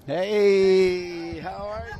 Hey, how are you?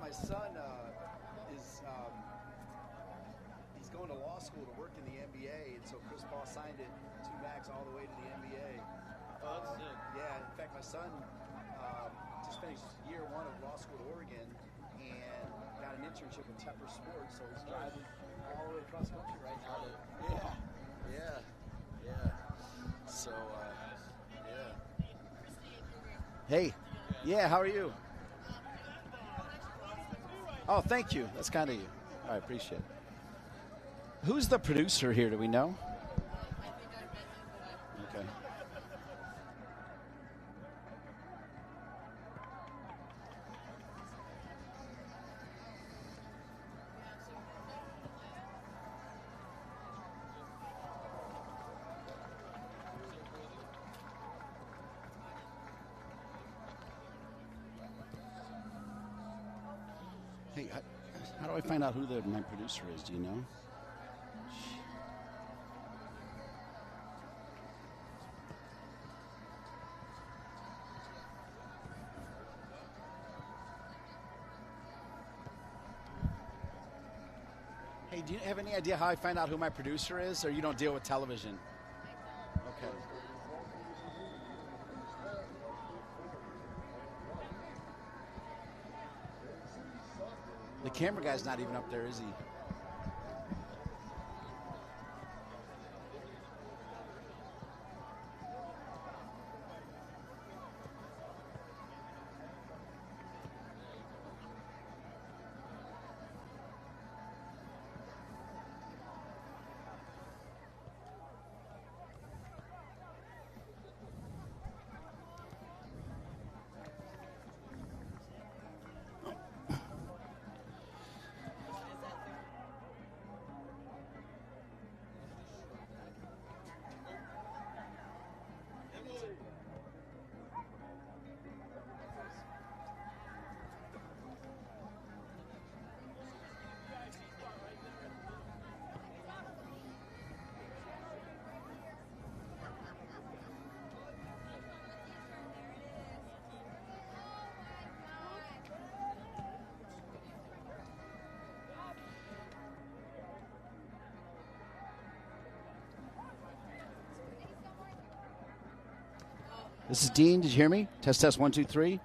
My son is he's going to law school to work in the NBA, and so Chris Paul signed it 2 max all the way to the NBA. Oh, that's sick. Yeah, in fact, my son just finished year 1 of law school at Oregon and got an internship with Tepper Sports, so he's driving all the way across the country right now. Yeah. So, yeah. Hey, yeah, how are you? Oh, thank you. That's kind of you. I appreciate it. Who's the producer here? Do we know? Okay. Hey, how do I find out who my producer is? Do you know? Hey, do you have any idea how I find out who my producer is, or you don't deal with television? Okay. The camera guy's not even up there, is he? This is Dean. Did you hear me? Test, test, 1, 2, 3.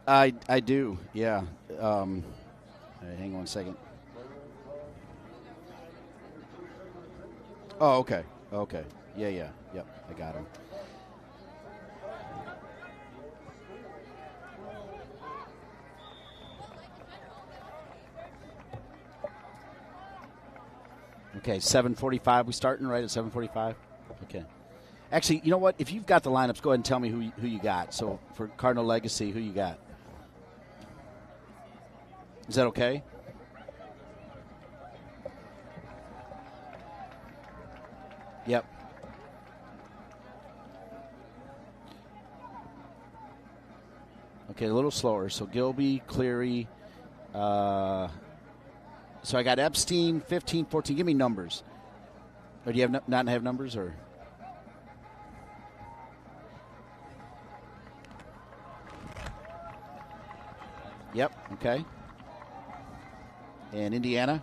I do, yeah. Hang on a second. Oh, okay. Yeah, yep, I got him. Okay, 7:45. We starting right at 7:45? Okay. Actually, you know what? If you've got the lineups, go ahead and tell me who you got. So for Cardinal Legacy, who you got? Is that okay? Yep. Okay, a little slower. So Gilby, Cleary. So I got Epstein, 15, 14. Give me numbers. Or do you have not have numbers or? Yep. Okay. And Indiana.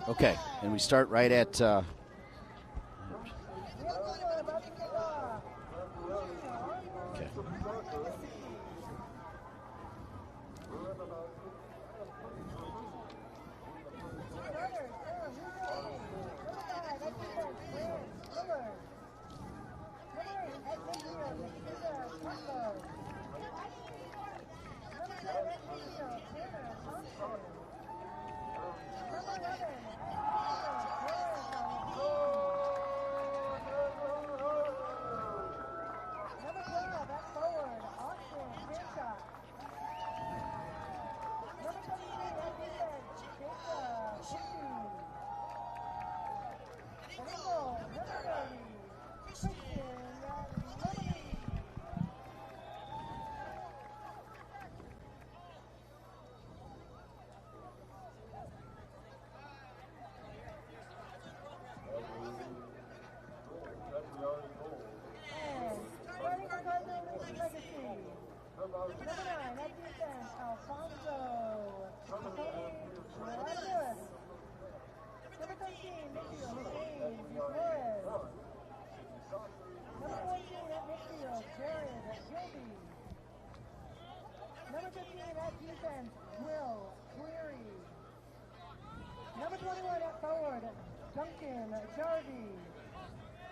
Okay, and we start right at okay.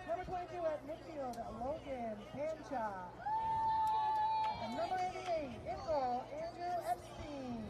Number 22 at midfield, Logan Pancha. And number 88, in goal, Andrew Epstein.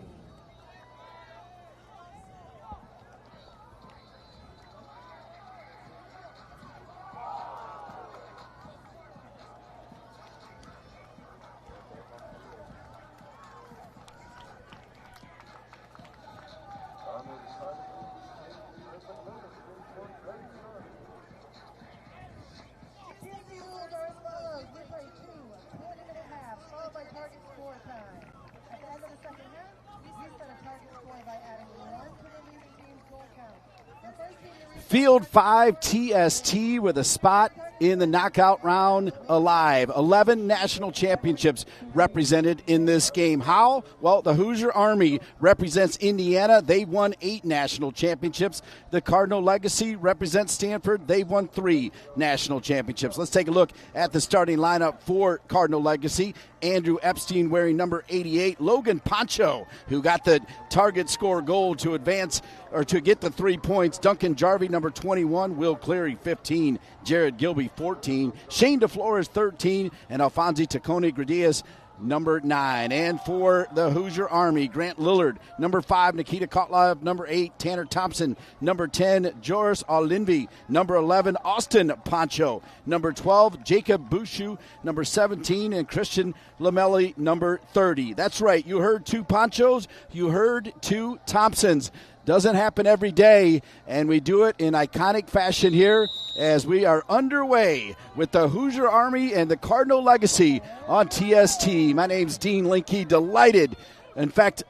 Field 5 TST with a spot in the knockout round alive. 11 national championships represented in this game. How? Well, the Hoosier Army represents Indiana. They won 8 national championships. The Cardinal Legacy represents Stanford. They won 3 national championships. Let's take a look at the starting lineup for Cardinal Legacy. Andrew Epstein wearing number 88. Logan Pancho, who got the target score goal to advance or to get the 3 points. Duncan Jarvie, number 21. Will Cleary, 15. Jared Gilby, 14. Shane DeFlores, 13. And Alfonso Tacone Gradius, number 9. And for the Hoosier Army, Grant Lillard, number 5. Nikita Kotlev, number 8. Tanner Thompson, number 10. Joris Olinvi, number 11. Austin Pancho, number 12. Jacob Bushu, number 17. And Christian Lamelli, number 30. That's right. You heard 2 Panchos. You heard 2 Thompsons. Doesn't happen every day, and we do it in iconic fashion here as we are underway with the Hoosier Army and the Cardinal Legacy on TST. My name's Dean Linke, delighted, in fact,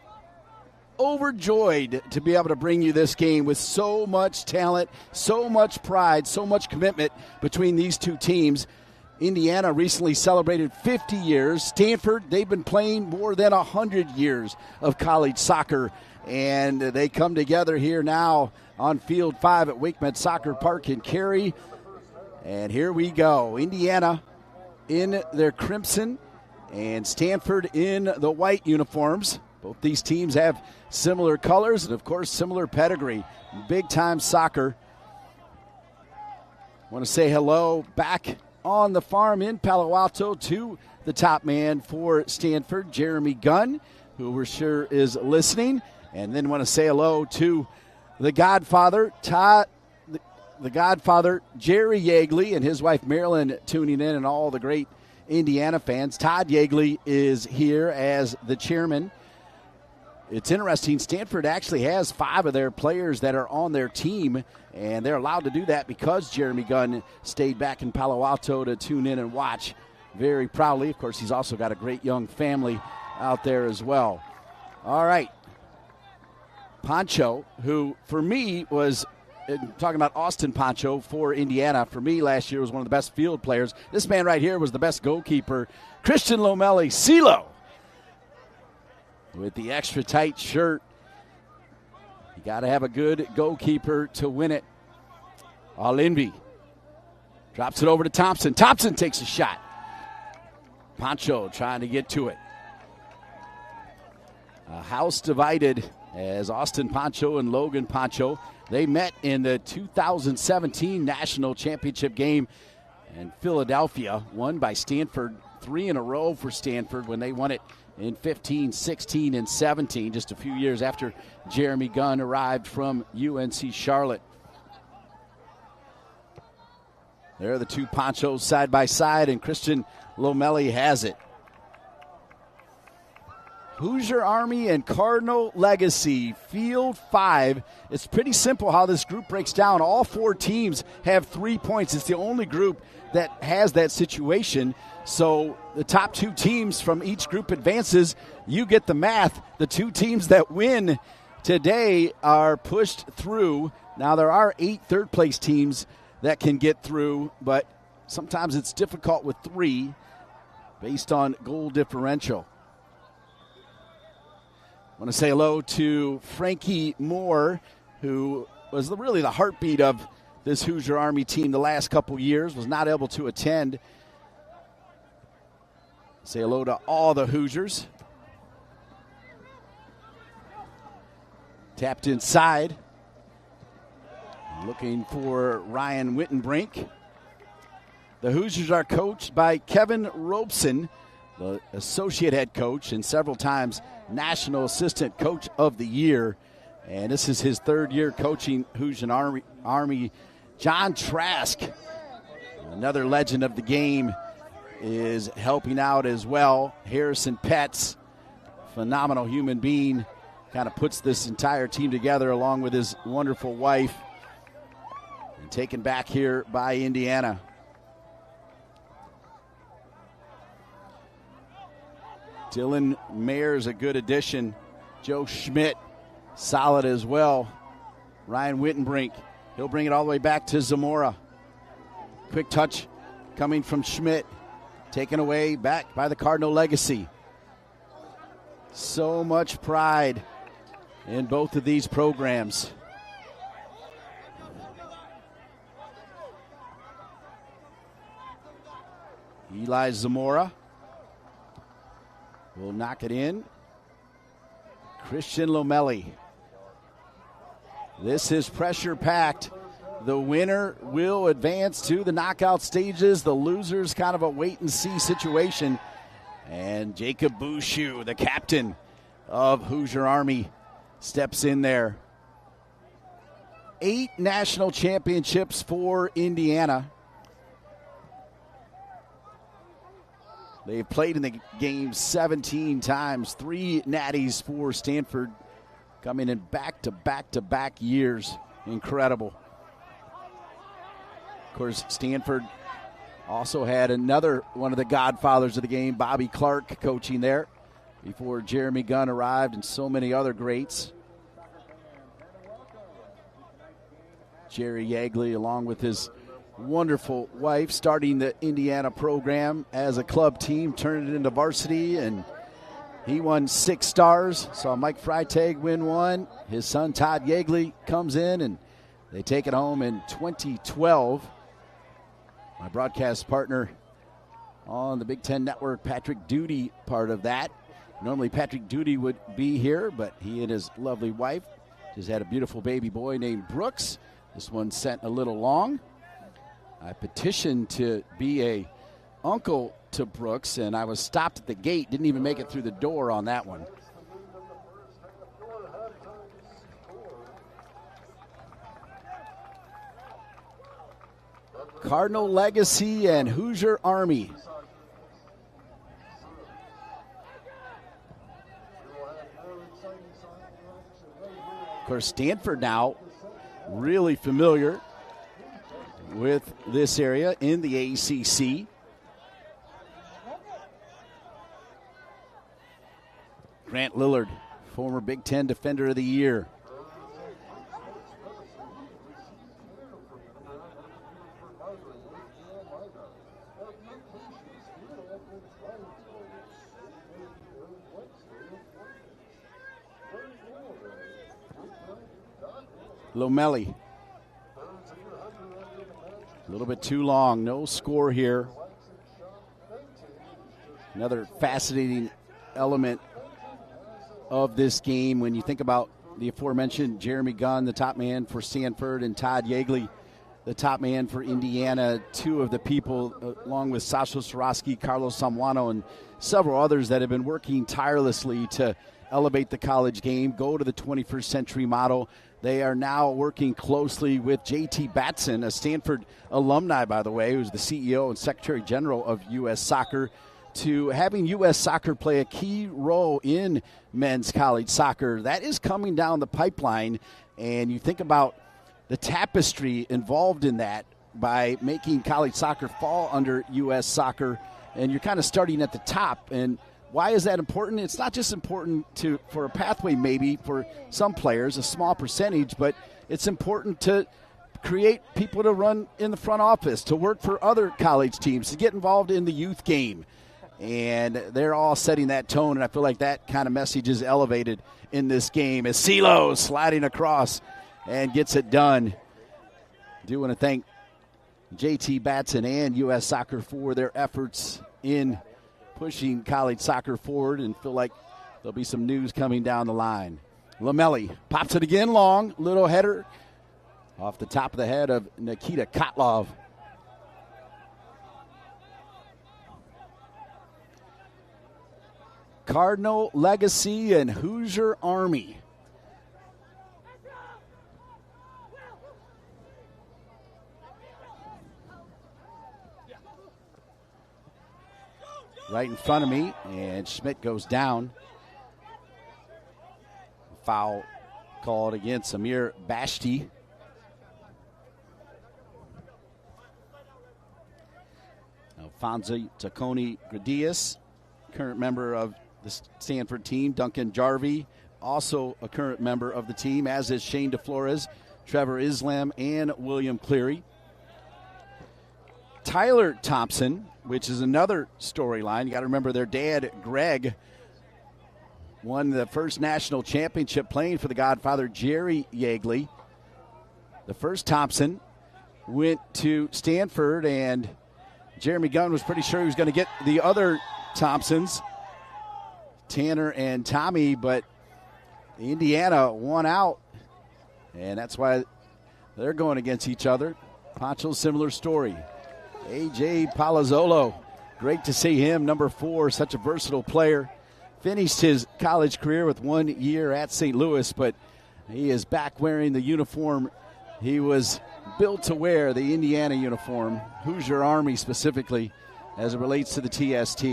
overjoyed to be able to bring you this game with so much talent, so much pride, so much commitment between these two teams. Indiana recently celebrated 50 years. Stanford, they've been playing more than 100 years of college soccer, and they come together here now on Field 5 at WakeMed Soccer Park in Cary. And here we go. Indiana in their crimson and Stanford in the white uniforms. Both these teams have similar colors and, of course, similar pedigree. Big-time soccer. I want to say hello back on the farm in Palo Alto to the top man for Stanford, Jeremy Gunn, who we're sure is listening. And then want to say hello to the Godfather, the Godfather, Jerry Yeagley, and his wife Marilyn tuning in, and all the great Indiana fans. Todd Yeagley is here as the chairman. It's interesting, Stanford actually has 5 of their players that are on their team, and they're allowed to do that because Jeremy Gunn stayed back in Palo Alto to tune in and watch very proudly. Of course, he's also got a great young family out there as well. All right. Pancho, who for me was, talking about Austin Pancho for Indiana, for me last year was one of the best field players. This man right here was the best goalkeeper, Christian Lomelli, CeeLo, with the extra tight shirt. You got to have a good goalkeeper to win it. Alinvi drops it over to Thompson. Thompson takes a shot. Pancho trying to get to it. A house divided as Austin Pancho and Logan Pancho, they met in the 2017 National Championship game in Philadelphia, won by Stanford, 3 in a row for Stanford when they won it in 15, 16, and 17, just a few years after Jeremy Gunn arrived from UNC Charlotte. There are the 2 Panchos side by side, and Christian Lomelli has it. Hoosier Army and Cardinal Legacy, Field 5. It's pretty simple how this group breaks down. All 4 teams have 3 points. It's the only group that has that situation. So the top 2 teams from each group advances. You get the math. The 2 teams that win today are pushed through. Now there are 8 third-place teams that can get through, but sometimes it's difficult with 3 based on goal differential. I want to say hello to Frankie Moore, who was really the heartbeat of this Hoosier Army team the last couple years, was not able to attend. Say hello to all the Hoosiers. Tapped inside. Looking for Ryan Wittenbrink. The Hoosiers are coached by Kevin Robeson, the associate head coach and several times National Assistant Coach of the Year. And this is his 3rd year coaching Hoosier Army. John Trask, another legend of the game, is helping out as well. Harrison Petts, phenomenal human being, kind of puts this entire team together along with his wonderful wife. And taken back here by Indiana. Dylan Mayer's a good addition. Joe Schmidt, solid as well. Ryan Wittenbrink, he'll bring it all the way back to Zamora. Quick touch coming from Schmidt. Taken away back by the Cardinal Legacy. So much pride in both of these programs. Eli Zamora will knock it in. Christian Lomelli. This is pressure-packed. The winner will advance to the knockout stages. The loser's kind of a wait-and-see situation. And Jacob Bouchou, the captain of Hoosier Army, steps in there. 8 national championships for Indiana. They've played in the game 17 times, 3 natties for Stanford, coming in back-to-back years. Incredible. Of course, Stanford also had another one of the godfathers of the game, Bobby Clark, coaching there before Jeremy Gunn arrived, and so many other greats. Jerry Yeagley, along with his wonderful wife, starting the Indiana program as a club team, turned it into varsity, and he won 6 stars. Saw Mike Freitag win 1. His son Todd Yeagley comes in, and they take it home in 2012. My broadcast partner on the Big Ten Network, Patrick Duty, part of that. Normally Patrick Duty would be here, but he and his lovely wife just had a beautiful baby boy named Brooks. This one sent a little long. I petitioned to be a uncle to Brooks, and I was stopped at the gate. Didn't even make it through the door on that one. Cardinal Legacy and Hoosier Army. Of course, Stanford now really familiar with this area in the ACC. Grant Lillard, former Big Ten Defender of the Year. Lomelli. A little bit too long. No score here. Another fascinating element of this game when you think about the aforementioned Jeremy Gunn, the top man for Stanford, and Todd Yeagley, the top man for Indiana. Two of the people, along with Sasha Swarovski, Carlos Samuano, and several others that have been working tirelessly to elevate the college game, go to the 21st century model. They are now working closely with J.T. Batson, a Stanford alumni, by the way, who's the CEO and Secretary General of U.S. Soccer, to having U.S. Soccer play a key role in men's college soccer. That is coming down the pipeline, and you think about the tapestry involved in that by making college soccer fall under U.S. Soccer, and you're kind of starting at the top. And why is that important? It's not just important for a pathway maybe for some players, a small percentage, but it's important to create people to run in the front office, to work for other college teams, to get involved in the youth game. And they're all setting that tone, and I feel like that kind of message is elevated in this game as CeeLo sliding across and gets it done. I do want to thank J.T. Batson and U.S. Soccer for their efforts in pushing college soccer forward, and feel like there'll be some news coming down the line. Lomelli pops it again long, little header off the top of the head of Nikita Kotlov. Cardinal Legacy and Hoosier Army. Right in front of me, and Schmidt goes down. Foul called against Amir Bashti. Alfonso Tacconi Gradius, current member of the Stanford team. Duncan Jarvie, also a current member of the team, as is Shane DeFlores, Trevor Islam, and William Cleary. Tyler Thompson, which is another storyline. You got to remember their dad, Greg, won the first national championship playing for the godfather, Jerry Yeagley. The first Thompson went to Stanford, and Jeremy Gunn was pretty sure he was going to get the other Thompsons, Tanner and Tommy, but Indiana won out, and that's why they're going against each other. Pancho, similar story. A.J. Palazzolo, great to see him, number 4, such a versatile player. Finished his college career with 1 year at St. Louis, but he is back wearing the uniform he was built to wear, the Indiana uniform, Hoosier Army specifically, as it relates to the TST.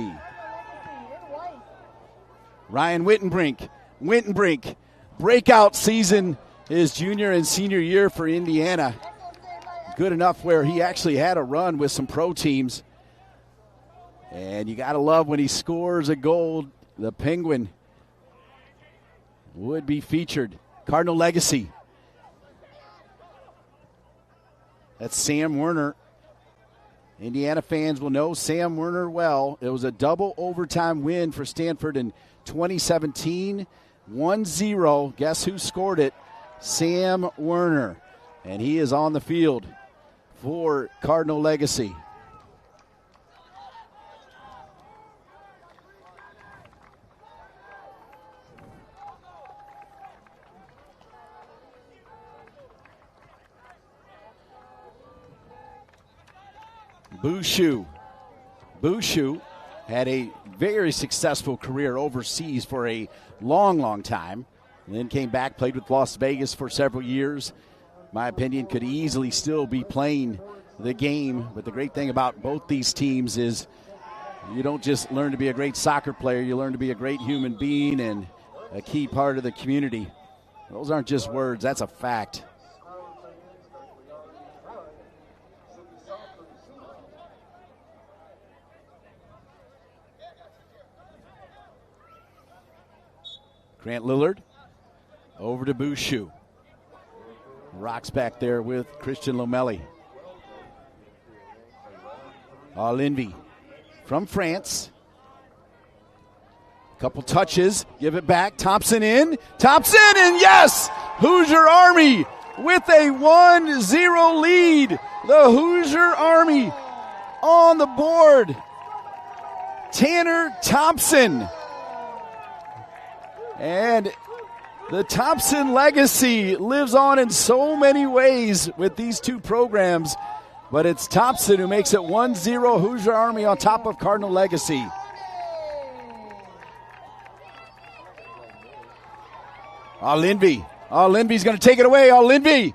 Ryan Wittenbrink, breakout season his junior and senior year for Indiana. Good enough where he actually had a run with some pro teams. And you got to love when he scores a goal. The Penguin would be featured. Cardinal Legacy. That's Sam Werner Indiana fans will know Sam Werner well. It was a double overtime win for Stanford in 2017, 1-0. Guess who scored it? Sam Werner. And he is on the field for Cardinal Legacy. Bushu had a very successful career overseas for a long time. And then came back, played with Las Vegas for several years. My opinion, could easily still be playing the game. But the great thing about both these teams is you don't just learn to be a great soccer player, you learn to be a great human being and a key part of the community. Those aren't just words, that's a fact. Grant Lillard over to Bushu. Rocks back there with Christian Lomelli. Linvy from France. Couple touches, give it back. Thompson in, and yes! Hoosier Army with a 1-0 lead. The Hoosier Army on the board. Tanner Thompson. And the Thompson legacy lives on in so many ways with these two programs. But it's Thompson who makes it 1-0 Hoosier Army on top of Cardinal Legacy. Linvy's going to take it away. Linvy.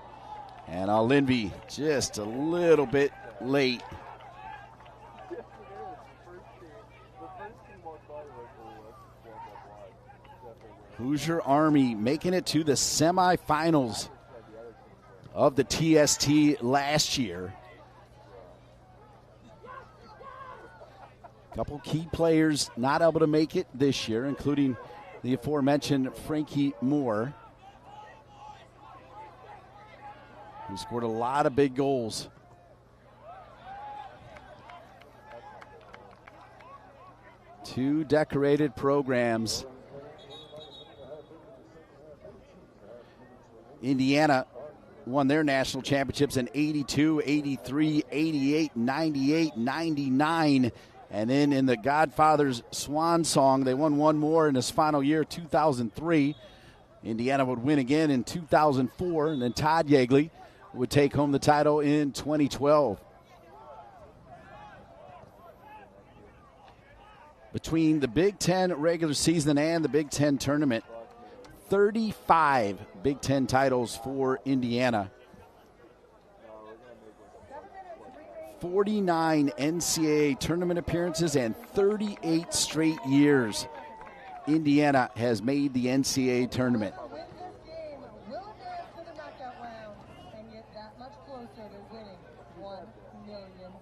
And Linvy just a little bit late. Hoosier Army making it to the semifinals of the TST last year. A couple key players not able to make it this year, including the aforementioned Frankie Moore, who scored a lot of big goals. Two decorated programs. Indiana won their national championships in 82, 83, 88, 98, 99. And then in the Godfather's swan song, they won one more in his final year, 2003. Indiana would win again in 2004, and then Todd Yeagley would take home the title in 2012. Between the Big Ten regular season and the Big Ten tournament, 35 Big Ten titles for Indiana. 49 NCAA tournament appearances and 38 straight years Indiana has made the NCAA tournament.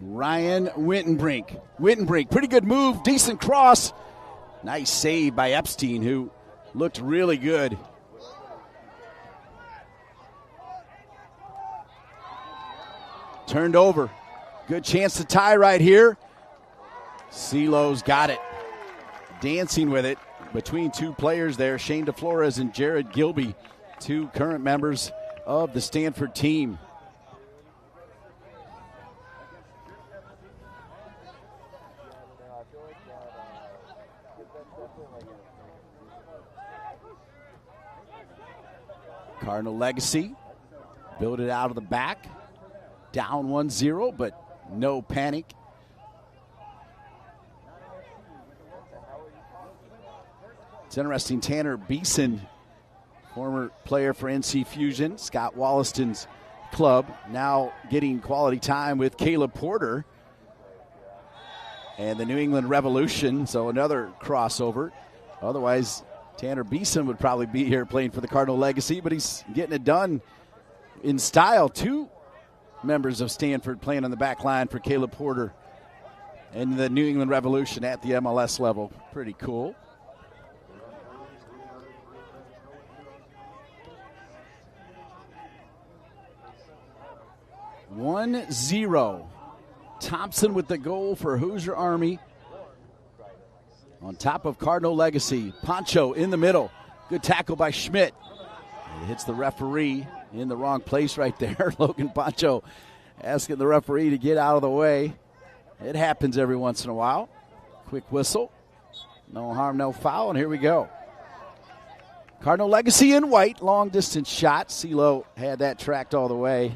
Ryan Wittenbrink, pretty good move, decent cross. Nice save by Epstein, who looked really good. Turned over. Good chance to tie right here. CeeLo's got it. Dancing with it between two players there, Shane DeFlores and Jared Gilby, two current members of the Stanford team. Cardinal Legacy build it out of the back. Down 1-0, but no panic. It's interesting, Tanner Beeson, former player for NC Fusion, Scott Wollaston's club, now getting quality time with Caleb Porter and the New England Revolution, so another crossover. Otherwise, Tanner Beeson would probably be here playing for the Cardinal Legacy, but he's getting it done in style. Two members of Stanford playing on the back line for Caleb Porter and the New England Revolution at the MLS level. Pretty cool. (1-0) Thompson with the goal for Hoosier Army. On top of Cardinal Legacy. Pancho in the middle. Good tackle by Schmidt. It hits the referee in the wrong place right there. Logan Pancho asking the referee to get out of the way. It happens every once in a while. Quick whistle. No harm, no foul, and here we go. Cardinal Legacy in white. Long distance shot. CeeLo had that tracked all the way.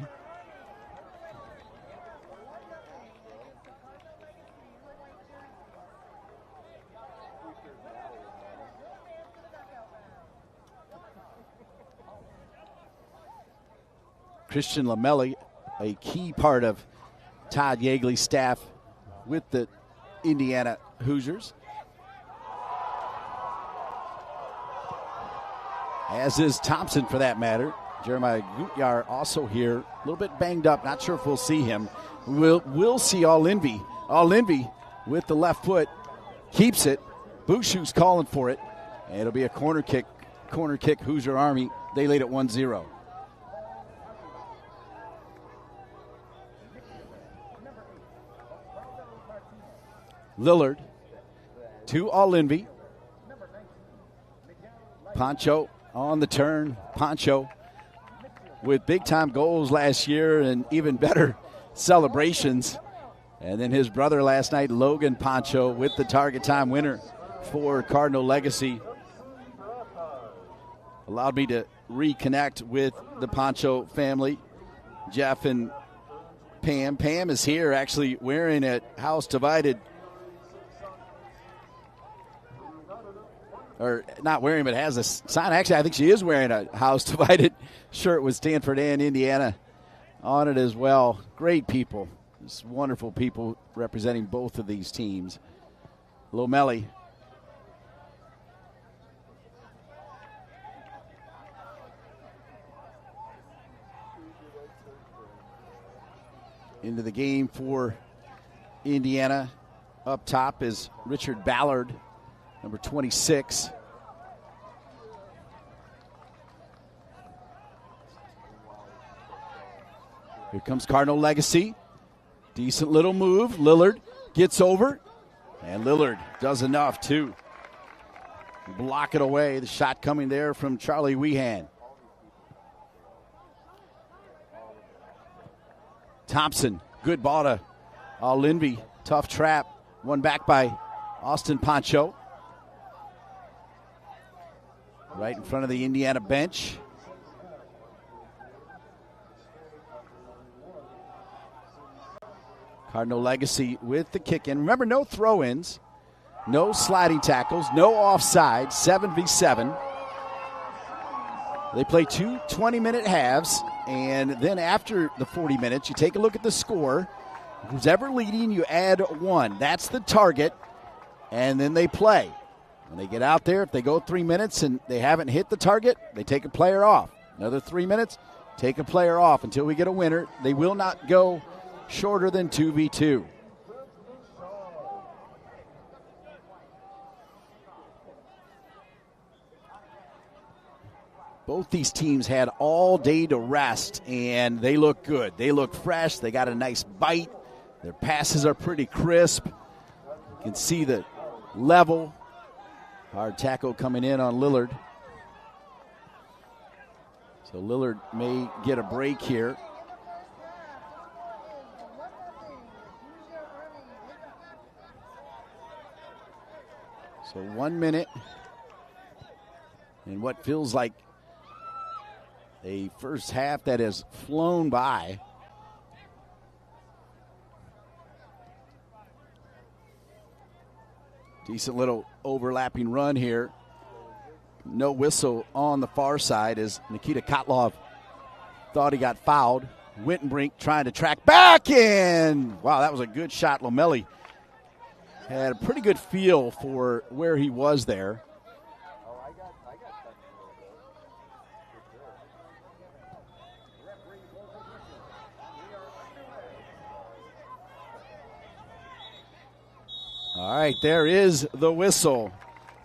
Christian Lamelli, a key part of Todd Yeagley's staff with the Indiana Hoosiers. As is Thompson, for that matter. Jeremiah Gutyar also here, a little bit banged up. Not sure if we'll see him. We'll see All-Envy. All-Envy with the left foot keeps it. Bushu's calling for it. And it'll be a corner kick. Corner kick, Hoosier Army. They lead at 1-0. Lillard to All-Envy. Pancho on the turn. Pancho with big-time goals last year and even better celebrations. And then his brother last night, Logan Pancho, with the target time winner for Cardinal Legacy. Allowed me to reconnect with the Pancho family, Jeff and Pam. Pam is here actually wearing a House Divided, or not wearing, but has a sign. Actually, I think she is wearing a House Divided shirt with Stanford and Indiana on it as well. Great people. Just wonderful people representing both of these teams. Lomelli. Into the game for Indiana. Up top is Richard Ballard, number 26. Here comes Cardinal Legacy. Decent little move. Lillard gets over, and Lillard does enough to block it away. The shot coming there from Charlie Weehan. Thompson, good ball to All-Envy. Tough trap. One back by Austin Pancho. Right in front of the Indiana bench. Cardinal Legacy with the kick in. Remember, no throw-ins, no sliding tackles, no offside, 7v7. They play two 20-minute halves, and then after the 40 minutes, you take a look at the score. Who's ever leading, you add one. That's the target, and then they play. When they get out there, if they go 3 minutes and they haven't hit the target, they take a player off. Another 3 minutes, take a player off until we get a winner. They will not go shorter than 2v2. Both these teams had all day to rest, and they look good. They look fresh. They got a nice bite. Their passes are pretty crisp. You can see the level. Hard tackle coming in on Lillard. So Lillard may get a break here. So 1 minute in what feels like a first half that has flown by. Decent little overlapping run here. No whistle on the far side as Nikita Kotlov thought he got fouled. Wittenbrink trying to track back in. Wow, that was a good shot. Lomelli had a pretty good feel for where he was there. All right, there is the whistle.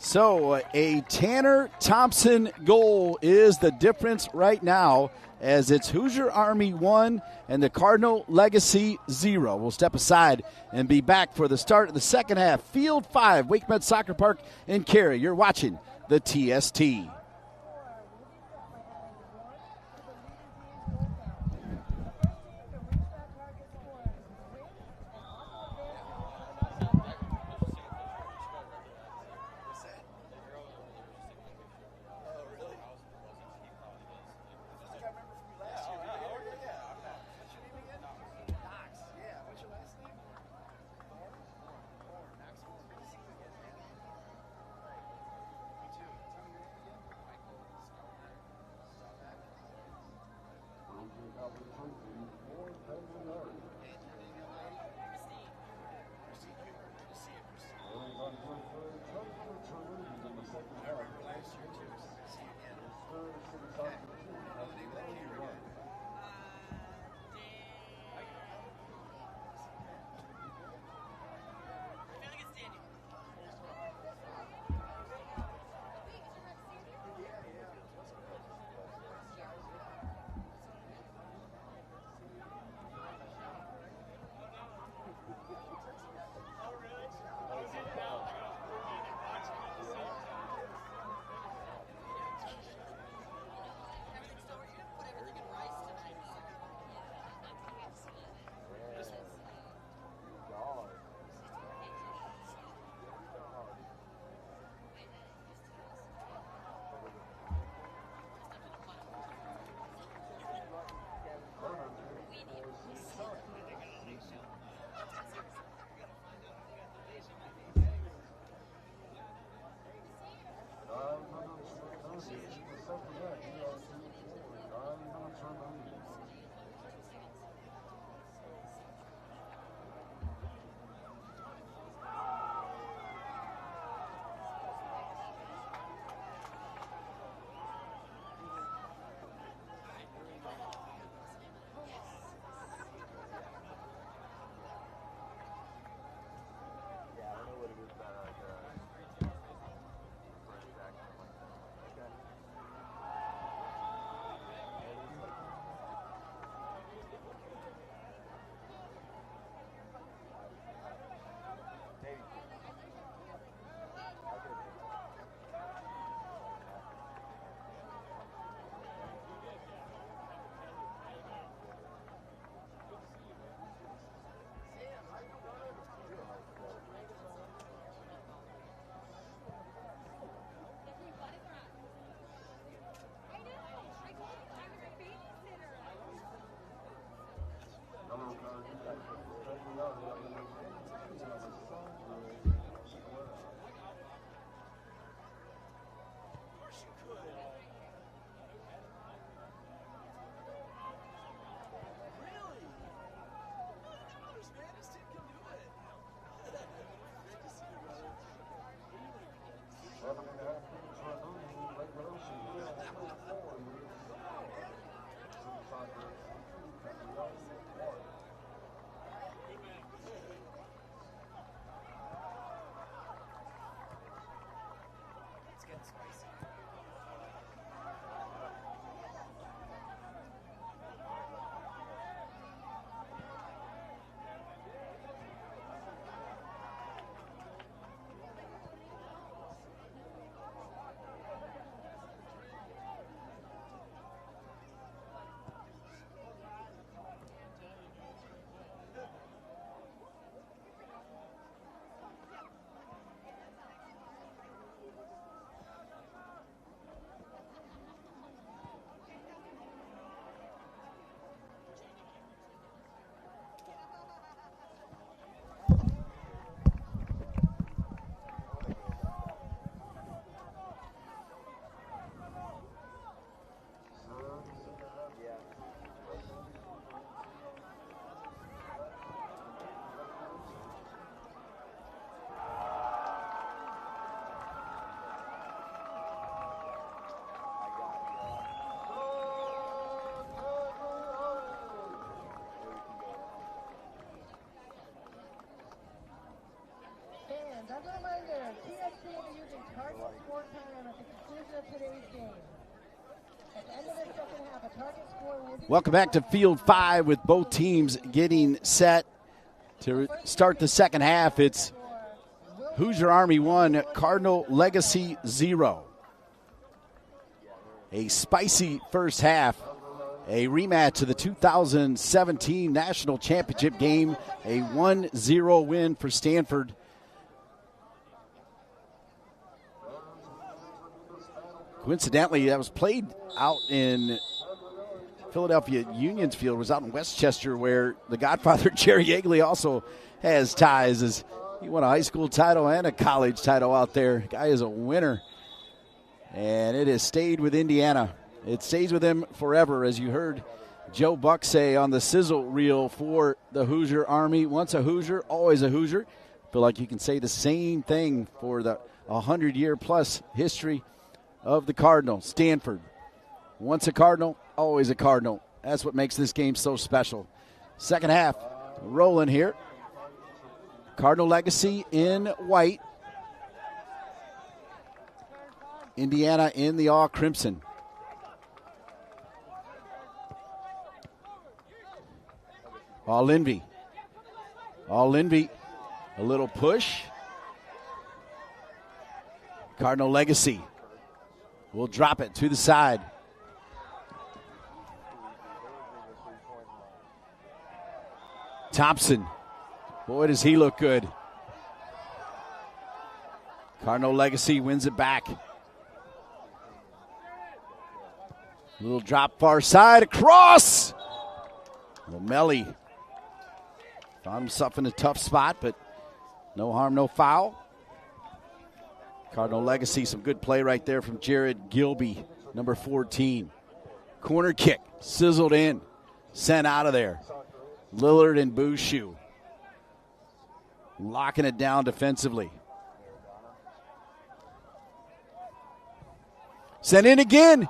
So a Tanner Thompson goal is the difference right now, as it's Hoosier Army 1 and the Cardinal Legacy 0. We'll step aside and be back for the start of the second half. Field 5, Wake Med Soccer Park in Cary. You're watching the TST. today's game. At the end of the second half, a target score will be... Welcome back to Field 5 with both teams getting set to start the second half. It's Hoosier Army 1, Cardinal Legacy 0. A spicy first half. A rematch of the 2017 National Championship game. A 1-0 win for Stanford. Coincidentally, that was played out in Philadelphia Union's Field. Was out in Westchester, where the Godfather Jerry Yeagley also has ties, as he won a high school title and a college title out there. Guy is a winner, and it has stayed with Indiana. It stays with him forever, as you heard Joe Buck say on the sizzle reel for the Hoosier Army. Once a Hoosier, always a Hoosier. Feel like you can say the same thing for the 100-year-plus history of the Cardinal. Stanford, once a Cardinal, always a Cardinal. That's what makes this game so special. Second half, rolling here. Cardinal Legacy in white. Indiana in the all-crimson. All Linvey. A little push. Cardinal Legacy will drop it to the side. Thompson. Boy, does he look good. Cardinal Legacy wins it back. Little drop far side, across. O'Malley found himself in a tough spot, but no harm, no foul. Cardinal Legacy, some good play right there from Jared Gilby, number 14. Corner kick, sizzled in, sent out of there. Lillard and Bouchou locking it down defensively. Sent in again.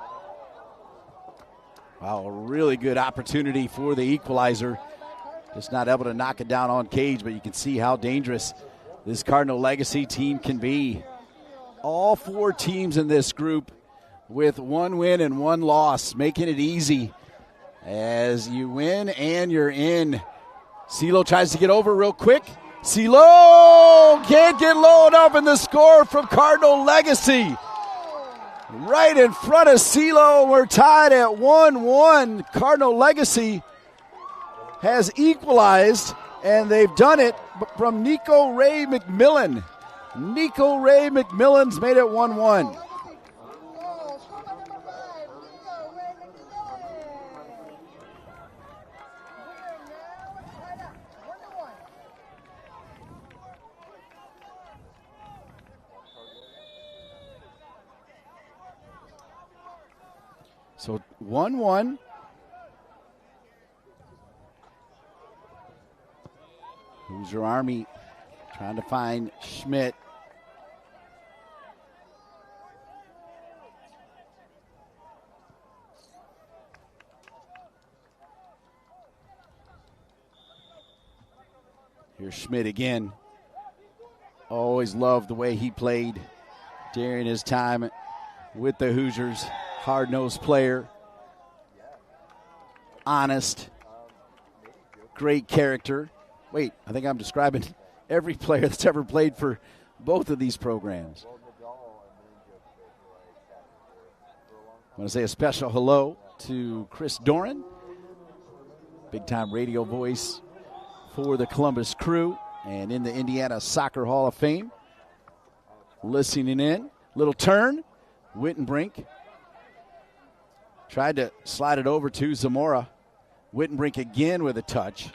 Wow, a really good opportunity for the equalizer. Just not able to knock it down on cage, but you can see how dangerous this Cardinal Legacy team can be. All four teams in this group with one win and one loss, making it easy as you win and you're in. CeeLo tries to get over real quick. CeeLo can't get low enough in the score from Cardinal Legacy. Right in front of CeeLo, we're tied at 1-1. Cardinal Legacy has equalized, and they've done it from Nico Ray McMillan. Nico Ray McMillan's made it 1-1. So 1-1. Hoosier Army trying to find Schmidt. Here's Schmidt again. Always loved the way he played during his time with the Hoosiers. Hard-nosed player, honest, great character. Wait, I think I'm describing every player that's ever played for both of these programs. I want to say a special hello to Chris Doran, big-time radio voice for the Columbus Crew and in the Indiana Soccer Hall of Fame. Listening in, little turn, Wittenbrink. Tried to slide it over to Zamora. Wittenbrink again with a touch.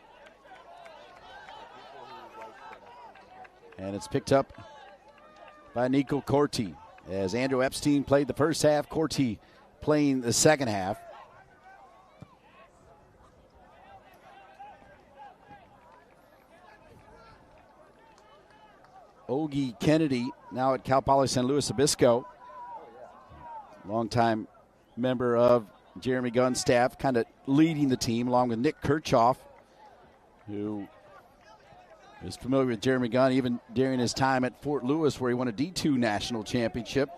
And it's picked up by Nico Corti. As Andrew Epstein played the first half, Corti playing the second half. Ogie Kennedy now at Cal Poly San Luis Obispo. Longtime member of Jeremy Gunn's staff, kind of leading the team along with Nick Kirchhoff, who is familiar with Jeremy Gunn even during his time at Fort Lewis, where he won a D2 national championship.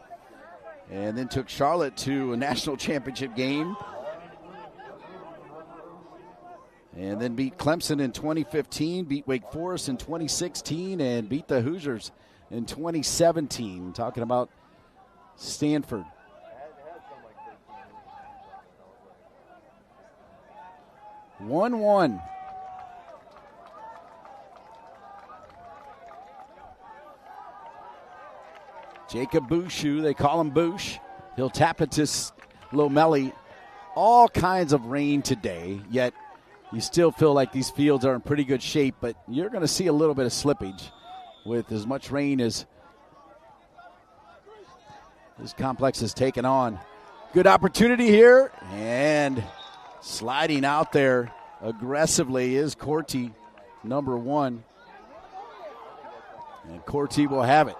and then took Charlotte to a national championship game. And then beat Clemson in 2015, beat Wake Forest in 2016, and beat the Hoosiers in 2017. Talking about Stanford. 1-1. Jacob Bouchou, they call him Boosh. He'll tap it to Lomelli. All kinds of rain today, yet you still feel like these fields are in pretty good shape, but you're going to see a little bit of slippage with as much rain as this complex has taken on. Good opportunity here, and sliding out there aggressively is Corti, number 1. And Corti will have it.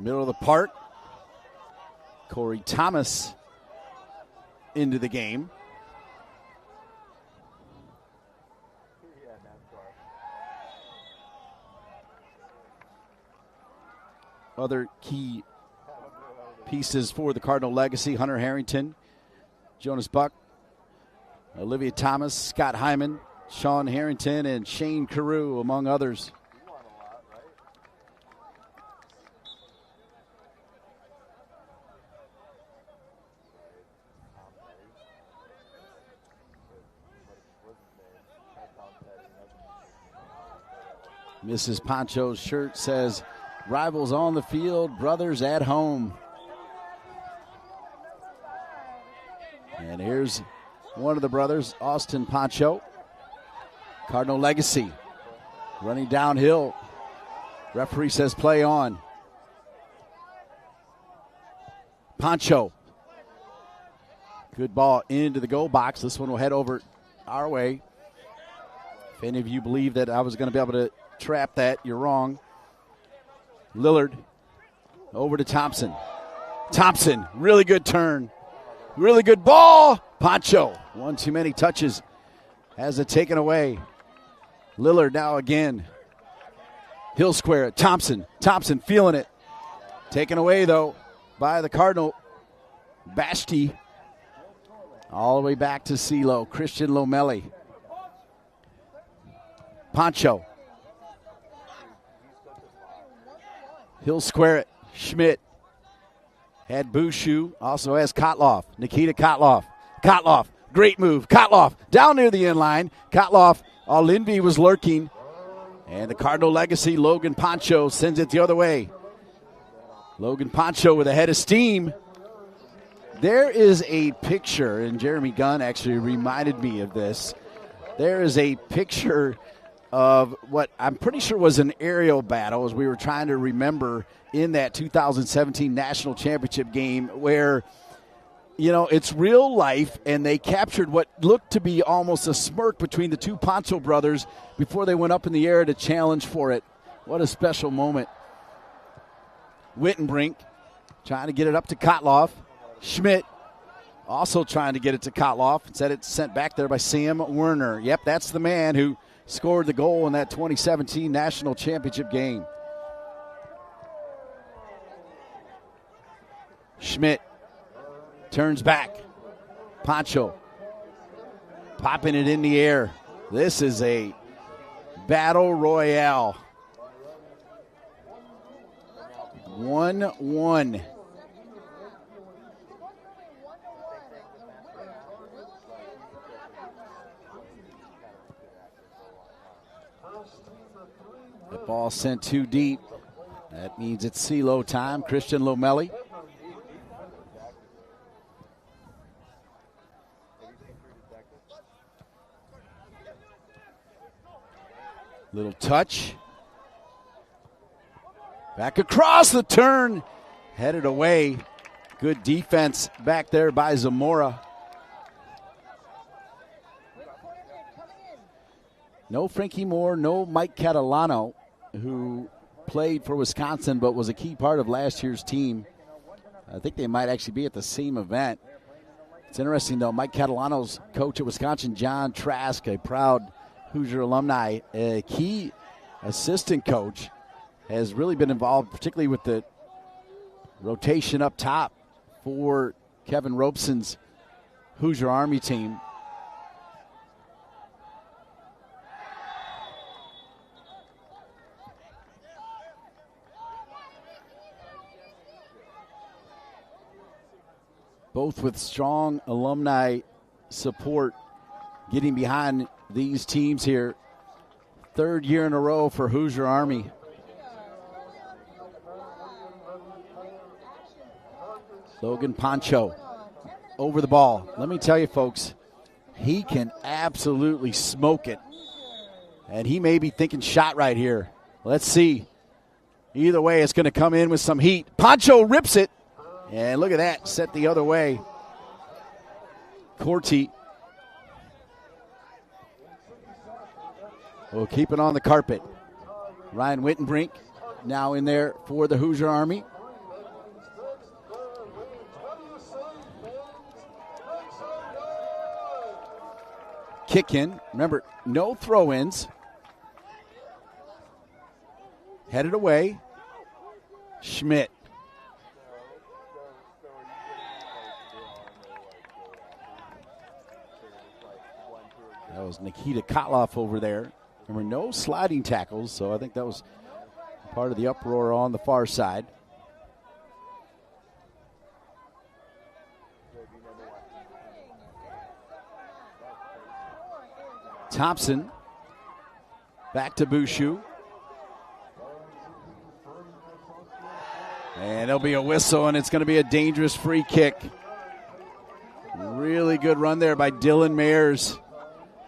Middle of the park, Corey Thomas into the game. Other key pieces for the Cardinal legacy: Hunter Harrington, Jonas Buck, Olivia Thomas, Scott Hyman, Sean Harrington, and Shane Carew, among others. Mrs. Poncho's shirt says, "Rivals on the field, brothers at home." And here's one of the brothers, Austin Poncho. Cardinal legacy. Running downhill. Referee says play on. Poncho. Good ball into the goal box. This one will head over our way. If any of you believe that I was going to be able to trap that, you're wrong. Lillard over to Thompson. Thompson, really good turn. Really good ball. Poncho, one too many touches. Has it taken away. Lillard now again. He'll square it. Thompson feeling it. Taken away, though, by the Cardinal. Bashti. All the way back to CeeLo. Christian Lomelli. Poncho. He'll square it. Schmidt. Had Bouchou. Also has Kotloff. Nikita Kotloff. Kotloff. Great move. Kotloff down near the end line. Kotloff. Linvey was lurking. And the Cardinal legacy, Logan Poncho, sends it the other way. Logan Poncho with a head of steam. There is a picture, and Jeremy Gunn actually reminded me of this. There is a picture of what I'm pretty sure was an aerial battle, as we were trying to remember, in that 2017 National Championship game where, you know, it's real life, and they captured what looked to be almost a smirk between the two Poncho brothers before they went up in the air to challenge for it. What a special moment. Wittenbrink trying to get it up to Kotloff. Schmidt also trying to get it to Kotloff. Instead, it's sent back there by Sam Werner. Yep, that's the man who scored the goal in that 2017 National Championship game. Schmidt turns back. Poncho popping it in the air. This is a battle royale. 1-1. The ball sent too deep. That means it's CeeLo time. Christian Lomelli. Little touch. Back across the turn. Headed away. Good defense back there by Zamora. No Frankie Moore, no Mike Catalano, who played for Wisconsin but was a key part of last year's team. I think they might actually be at the same event. It's interesting, though. Mike Catalano's coach at Wisconsin, John Trask, a proud Hoosier alumni, a key assistant coach, has really been involved, particularly with the rotation up top for Kevin Robeson's Hoosier Army team. Both with strong alumni support getting behind these teams here. Third year in a row for Hoosier Army. Logan Poncho over the ball. Let me tell you, folks, he can absolutely smoke it. And he may be thinking shot right here. Let's see. Either way, it's going to come in with some heat. Poncho rips it. And look at that, set the other way. Corti will keep it on the carpet. Ryan Wittenbrink now in there for the Hoosier Army. Kick in. Remember, no throw-ins. Headed away. Schmidt. That was Nikita Kotloff over there. Remember, no sliding tackles, so I think that was part of the uproar on the far side. Thompson back to Bushu. And there'll be a whistle, and it's going to be a dangerous free kick. Really good run there by Dylan Mayers.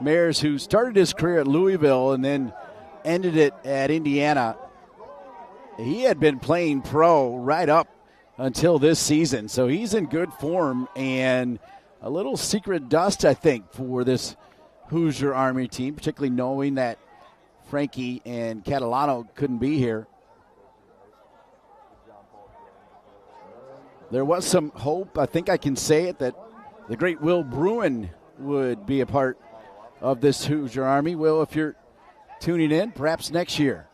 Mayers, who started his career at Louisville and then ended it at Indiana. He had been playing pro right up until this season, so he's in good form and a little secret dust, I think, for this Hoosier Army team, particularly knowing that Frankie and Catalano couldn't be here. There was some hope, I think I can say it, that the great Will Bruin would be a part of this Hoosier Army. Will, if you're tuning in, perhaps next year.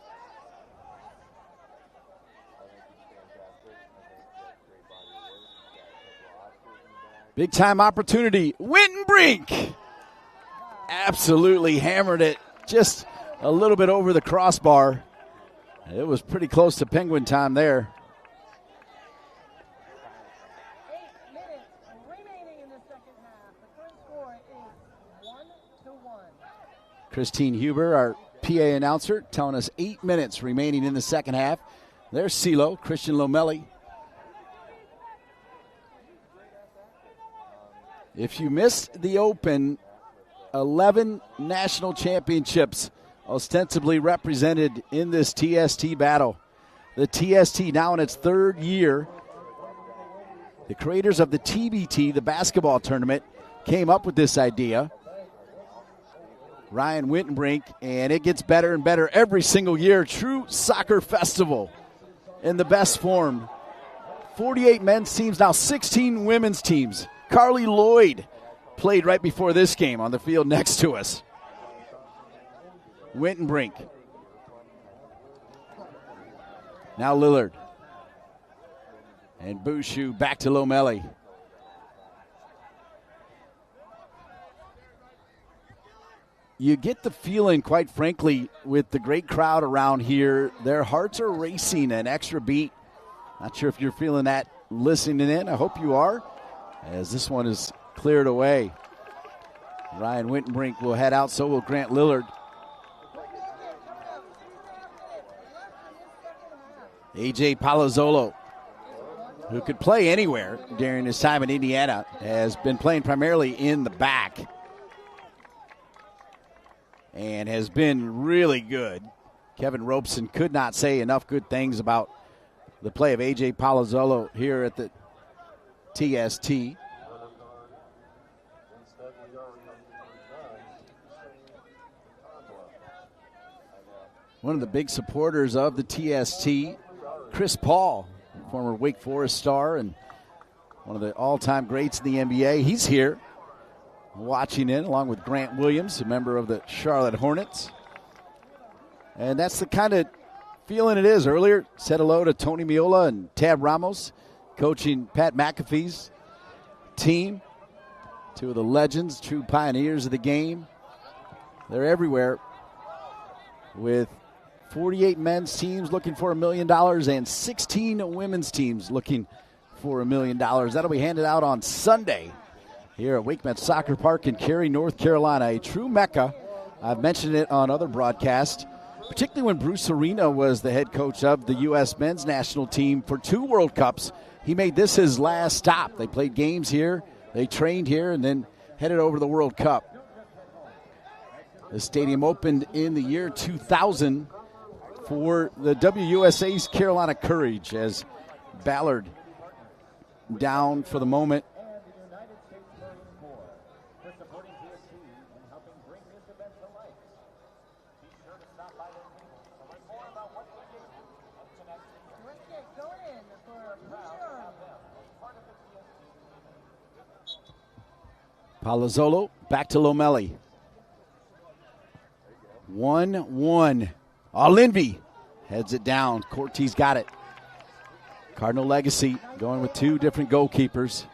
Big time opportunity. Wittenbrink absolutely hammered it just a little bit over the crossbar. It was pretty close to Penguin time there. 8 minutes remaining in the second half. The current score is 1-1. Christine Huber, our PA announcer, telling us 8 minutes remaining in the second half. There's CeeLo, Christian Lomelli. If you missed the Open, 11 national championships ostensibly represented in this TST battle. The TST now in its third year. The creators of the TBT, the basketball tournament, came up with this idea. Ryan Wittenbrink, and it gets better and better every single year. True soccer festival in the best form. 48 men's teams, now 16 women's teams. Carly Lloyd played right before this game on the field next to us. Wittenbrink. Now Lillard. And Bushu back to Lomelli. You get the feeling, quite frankly, with the great crowd around here, their hearts are racing an extra beat. Not sure if you're feeling that listening in. I hope you are, as this one is cleared away. Ryan Wittenbrink will head out, so will Grant Lillard. A.J. Palazzolo, who could play anywhere during his time in Indiana, has been playing primarily in the back and has been really good. Kevin Robeson could not say enough good things about the play of A.J. Palazzolo here at the TST. One of the big supporters of the TST, Chris Paul, former Wake Forest star and one of the all-time greats in the NBA. He's here watching in along with Grant Williams, a member of the Charlotte Hornets. And that's the kind of feeling it is. Earlier, said hello to Tony Miola and Tab Ramos, coaching Pat McAfee's team. Two of the legends, true pioneers of the game. They're everywhere with 48 men's teams looking for $1 million and 16 women's teams looking for $1 million. That'll be handed out on Sunday here at WakeMed Soccer Park in Cary, North Carolina, a true mecca. I've mentioned it on other broadcasts, particularly when Bruce Arena was the head coach of the U.S. men's national team for 2 World Cups. He made this his last stop. They played games here, they trained here, and then headed over to the World Cup. The stadium opened in the year 2000 for the WUSA's Carolina Courage as Ballard down for the moment. Palazzolo back to Lomelli. 1-1. Linvey heads it down. Cortez got it. Cardinal legacy going with 2 different goalkeepers.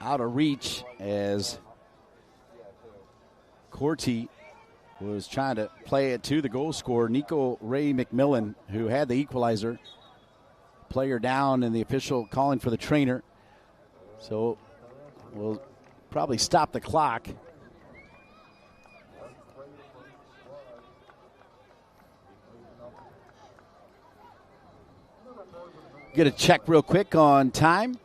Out of reach as Cortez was trying to play it to the goal scorer, Nico Ray McMillan, who had the equalizer. Player down, and the official calling for the trainer. So we'll probably stop the clock. Get a check real quick on time.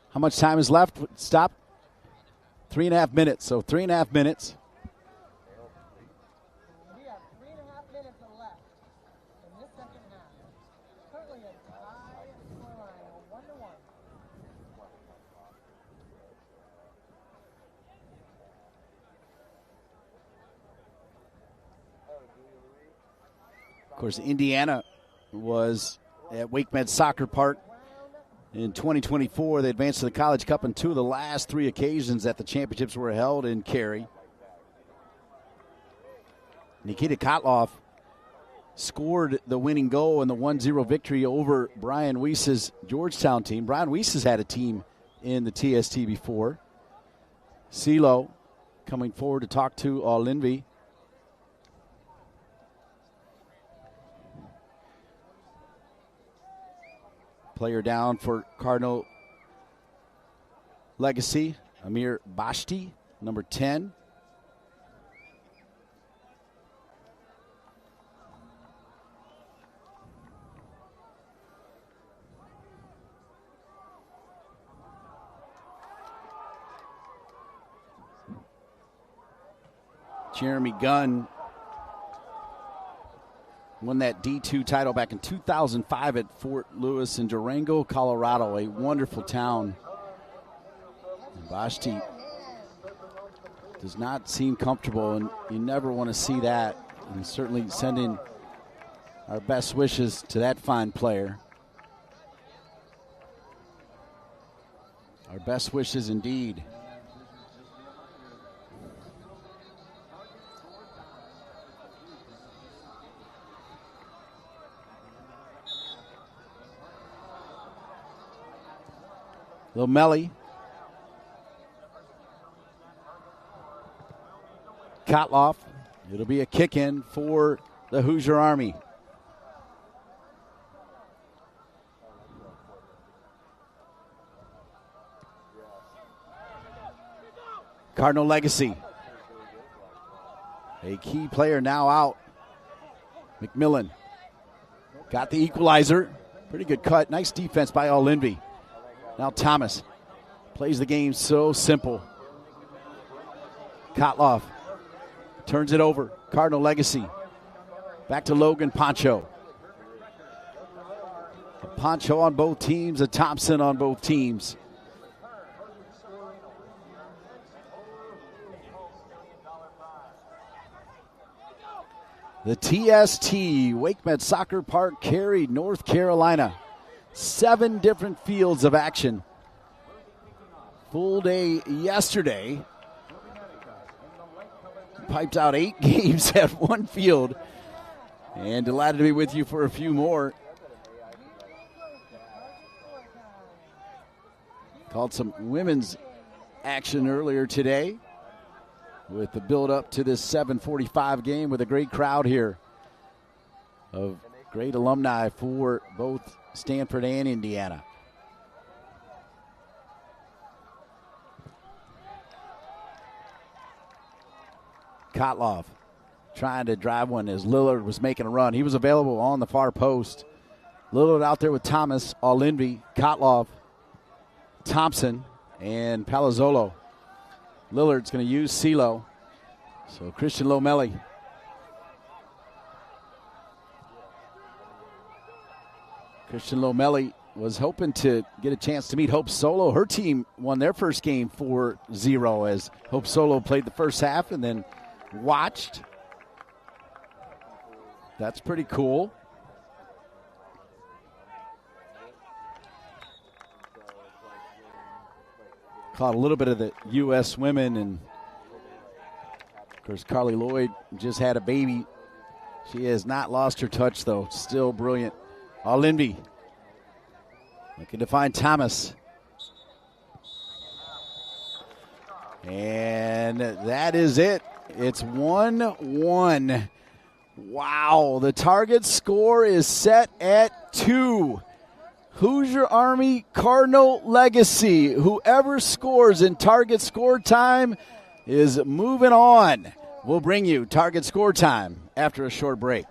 How much time is left? Stop. 3.5 minutes. So 3.5 minutes. We have 3.5 minutes left in this second half. Currently a tie scoreline, 1-1. Of course, Indiana was at WakeMed Soccer Park in 2024. They advanced to the College Cup on 2 of the last 3 occasions that the championships were held in Cary. Nikita Kotloff scored the winning goal in the 1-0 victory over Brian Weiss's Georgetown team. Brian Weiss has had a team in the TST before. CeeLo coming forward to talk to Linvey. Player down for Cardinal legacy, Amir Bashti, number 10. Jeremy Gunn won that D2 title back in 2005 at Fort Lewis in Durango, Colorado, a wonderful town. Bashti does not seem comfortable, and you never want to see that. And certainly sending our best wishes to that fine player. Our best wishes indeed. Lomelli. Kotloff. It'll be a kick in for the Hoosier Army. Cardinal legacy. A key player now out. McMillan got the equalizer. Pretty good cut. Nice defense by Linvey. Now Thomas plays the game so simple. Kotloff turns it over. Cardinal legacy. Back to Logan Poncho. A Poncho on both teams, a Thompson on both teams. The TST, Wake Med Soccer Park, Cary, North Carolina. 7 different fields of action. Full day yesterday. Piped out 8 games at one field. And delighted to be with you for a few more. Called some women's action earlier today with the build-up to this 7:45 game with a great crowd here of great alumni for both Stanford and Indiana. Kotloff trying to drive one as Lillard was making a run. He was available on the far post. Lillard out there with Thomas, All-Envy, Kotloff, Thompson, and Palazzolo. Lillard's going to use CeeLo. So Christian Lomelli. Christian Lomelli was hoping to get a chance to meet Hope Solo. Her team won their first game 4-0 as Hope Solo played the first half and then watched. That's pretty cool. Caught a little bit of the U.S. women, and of course Carly Lloyd just had a baby. She has not lost her touch, though. Still brilliant. All-Envy looking to find Thomas. And that is it. It's 1-1. Wow, the target score is set at 2. Hoosier Army Cardinal legacy. Whoever scores in target score time is moving on. We'll bring you target score time after a short break.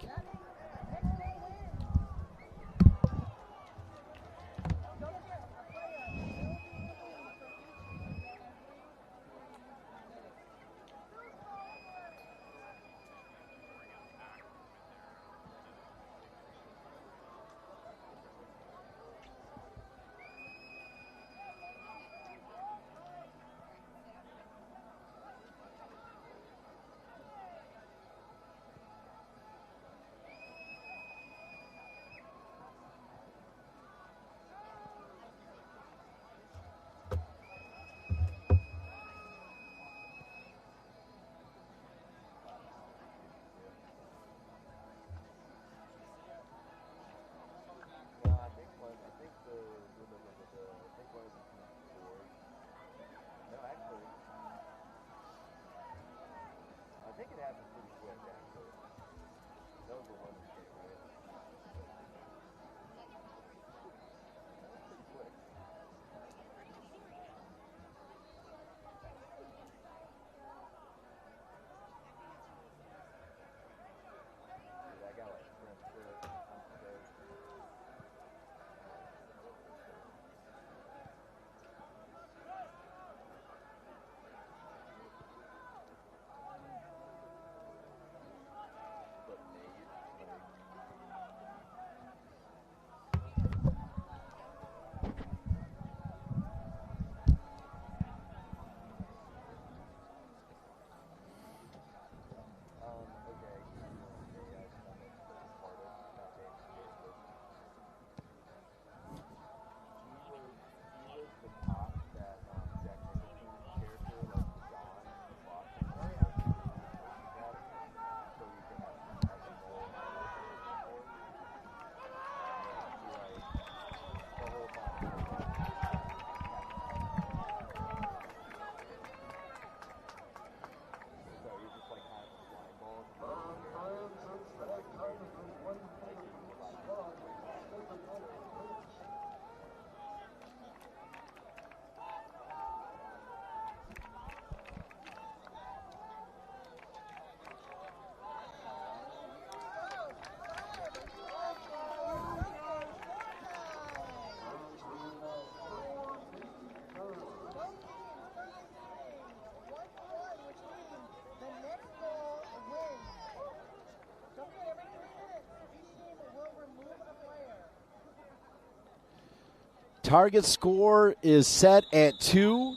Target score is set at 2.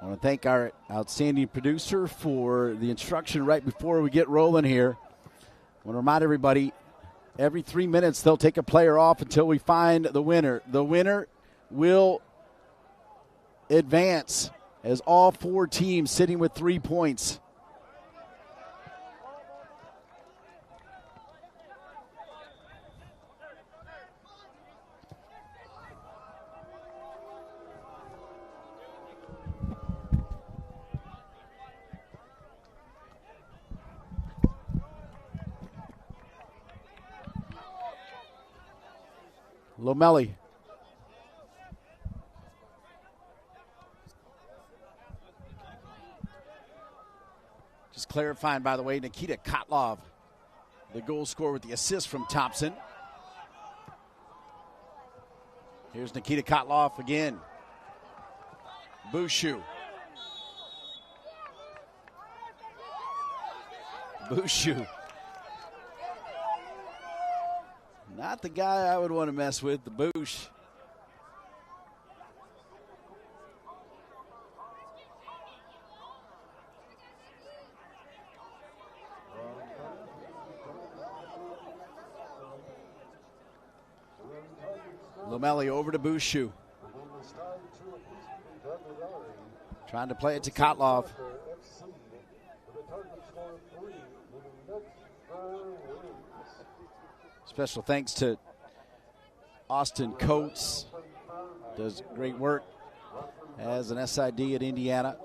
I want to thank our outstanding producer for the instruction right before we get rolling here. want to remind everybody, every 3 minutes they'll take a player off until we find the winner. The winner will advance as all 4 teams sitting with 3 points. Lomelli. Just clarifying, by the way, Nikita Kotlov, the goal scorer with the assist from Thompson. Here's Nikita Kotlov again. Bushu. Bushu. Not the guy I would want to mess with, the Boosh. Lomelli over to Bushu. Trying to play it to Kotlov. Special thanks to Austin Coates. Does great work as an SID at Indiana.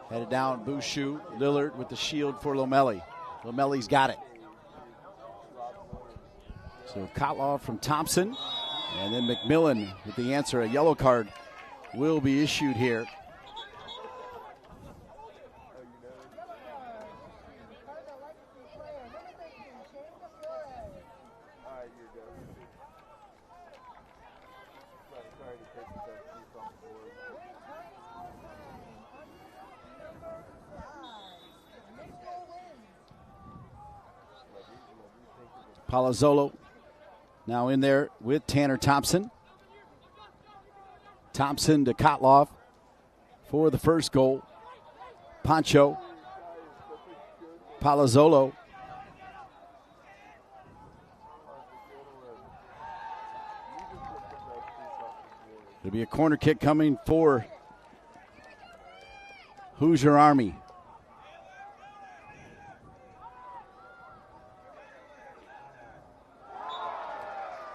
Headed down, Bushu. Lillard with the shield for Lomelli. Lomelli's got it. So Kotlov from Thompson. And then McMillan with the answer. A yellow card will be issued here. Palazzolo now in there with Tanner Thompson. Thompson to Kotlov for the first goal. Pancho. Palazzolo. It'll be a corner kick coming for Hoosier Army.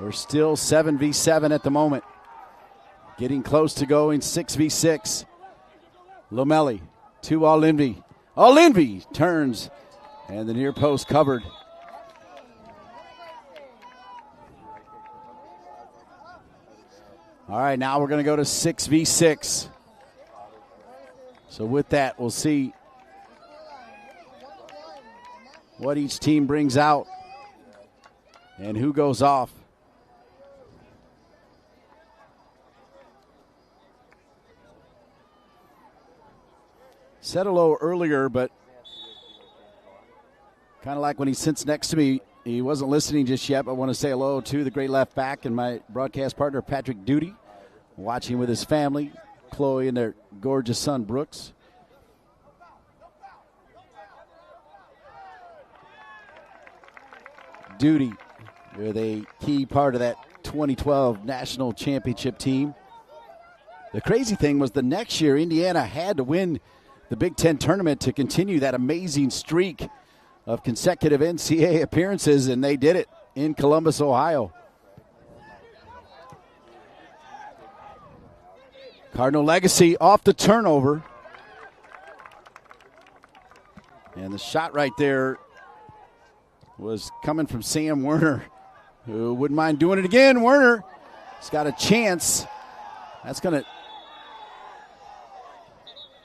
We're still 7v7 at the moment. Getting close to going 6v6. Lomelli to Alinvi. Alinvi turns, and the near post covered. All right, now we're going to go to 6v6. So with that, we'll see what each team brings out and who goes off. Said hello earlier, but kind of like when he sits next to me, he wasn't listening just yet, but I want to say hello to the great left back and my broadcast partner, Patrick Duty, watching with his family, Chloe and their gorgeous son, Brooks. Duty with a key part of that 2012 national championship team. The crazy thing was the next year, Indiana had to win the Big Ten tournament to continue that amazing streak of consecutive NCAA appearances, and they did it in Columbus, Ohio. Cardinal legacy off the turnover. And the shot right there was coming from Sam Werner, who wouldn't mind doing it again. Werner has got a chance. That's going to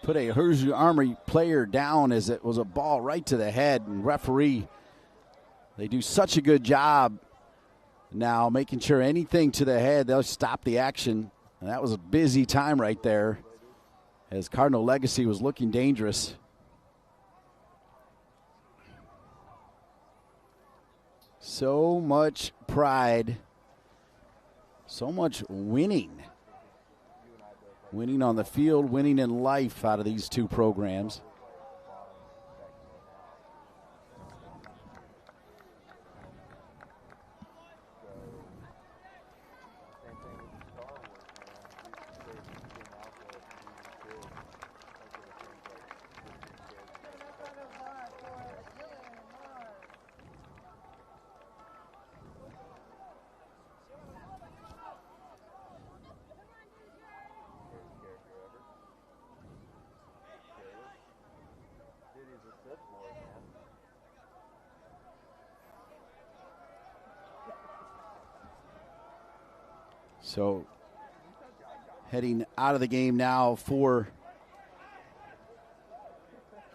put a Hoosier Army player down as it was a ball right to the head. And referee, they do such a good job now making sure anything to the head, they'll stop the action. And that was a busy time right there as Cardinal legacy was looking dangerous. So much pride, so much winning. Winning on the field, winning in life out of these two programs. So heading out of the game now for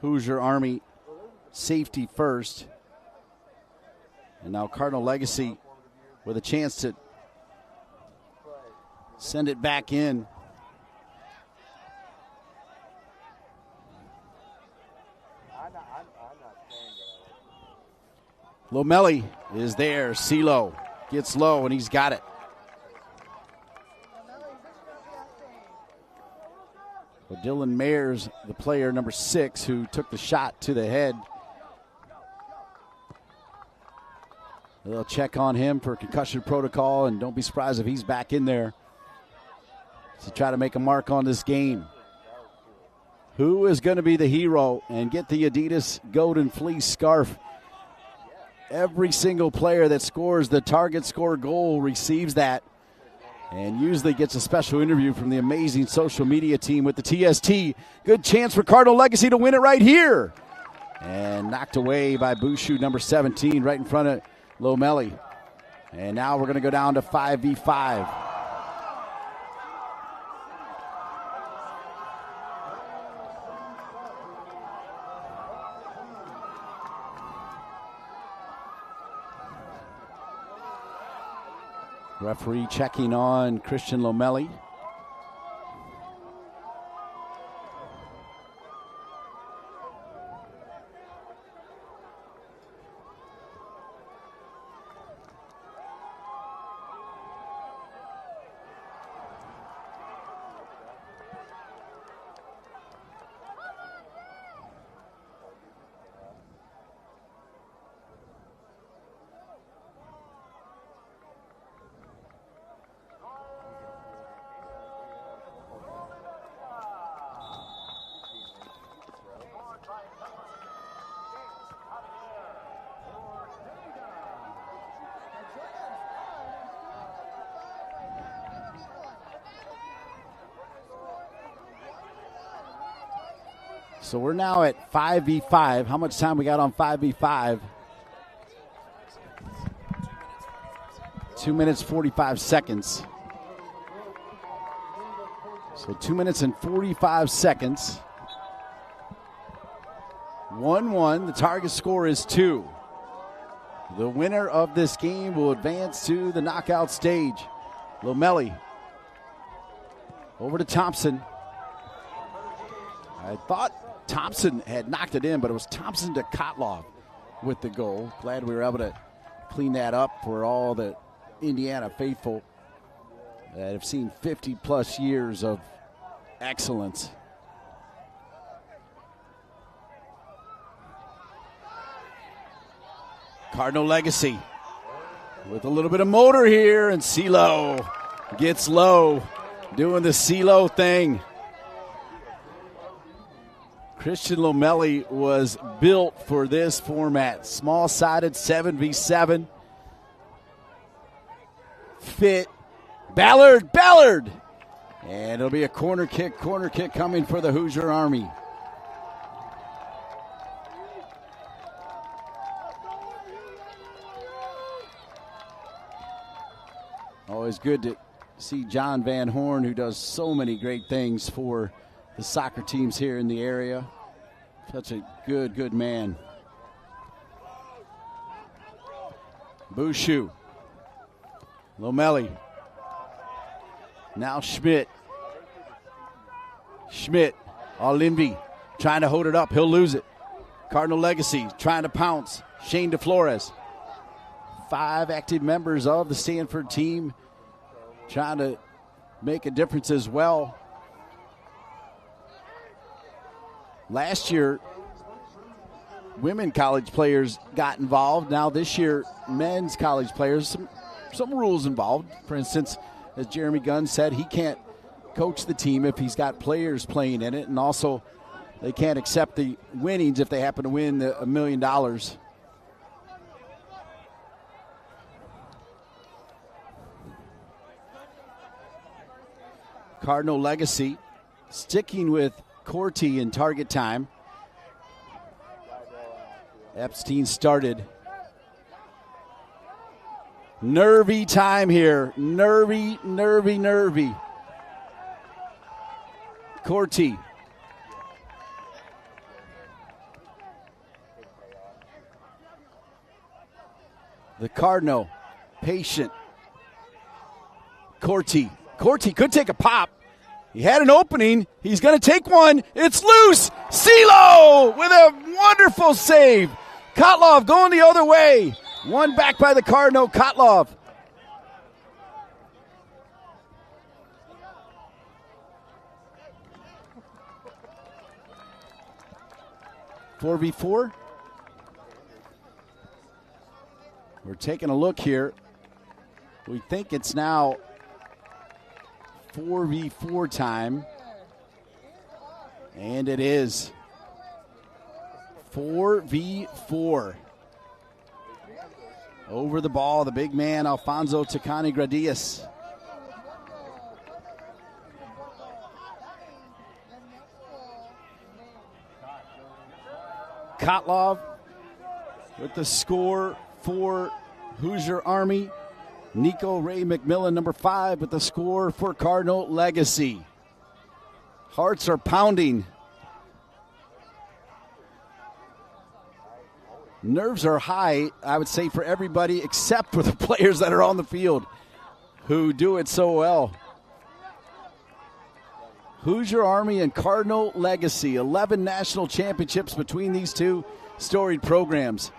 Hoosier Army, safety first. And now Cardinal Legacy with a chance to send it back in. Lomelli is there. CeeLo gets low, and he's got it. Well, Dylan Mayers, the player, number 6, who took the shot to the head. They'll check on him for concussion protocol, and don't be surprised if he's back in there to try to make a mark on this game. Who is going to be the hero and get the Adidas Golden Fleece scarf? Every single player that scores the target score goal receives that, and usually gets a special interview from the amazing social media team with the TST. Good chance for Cardinal Legacy to win it right here. And knocked away by Bushu, number 17, right in front of Lomelli. And now we're going to go down to 5v5. Referee checking on Christian Lomelli. So we're now at 5v5. How much time we got on 5v5? 2 minutes, 45 seconds. So 2 minutes and 45 seconds. 1-1. The target score is 2. The winner of this game will advance to the knockout stage. Lomelli over to Thompson. I thought Thompson had knocked it in, but it was Thompson to Kotlov with the goal. Glad we were able to clean that up for all the Indiana faithful that have seen 50-plus years of excellence. Cardinal Legacy with a little bit of motor here, and CeeLo gets low, doing the CeeLo thing. Christian Lomelli was built for this format. Small-sided 7v7. Fit. Ballard! And it'll be a corner kick coming for the Hoosier Army. Always good to see John Van Horn, who does so many great things for the soccer teams here in the area. Such a good man. Bushu. Lomelli. Now Schmidt. Olinvi trying to hold it up. He'll lose it. Cardinal Legacy trying to pounce. Shane DeFlores. 5 active members of the Stanford team trying to make a difference as well. Last year, women college players got involved. Now this year, men's college players, some rules involved. For instance, as Jeremy Gunn said, he can't coach the team if he's got players playing in it. And also, they can't accept the winnings if they happen to win $1 million. Cardinal Legacy sticking with Corti in target time. Epstein started. Nervy time here. Nervy. Corti. The Cardinal. Patient. Corti could take a pop. He had an opening. He's going to take one. It's loose. CeeLo with a wonderful save. Kotlov going the other way. One back by the Cardinal. Kotlov. Four v four. We're taking a look here. We think it's now 4v4 time. And it is 4v4. Over the ball, the big man, Alfonso Tacani Gradius. Kotlov with the score for Hoosier Army. Nico Ray McMillan, number 5, with the score for Cardinal Legacy. Hearts are pounding. Nerves are high, I would say, for everybody except for the players that are on the field who do it so well. Hoosier Army and Cardinal Legacy, 11 national championships between these two storied programs.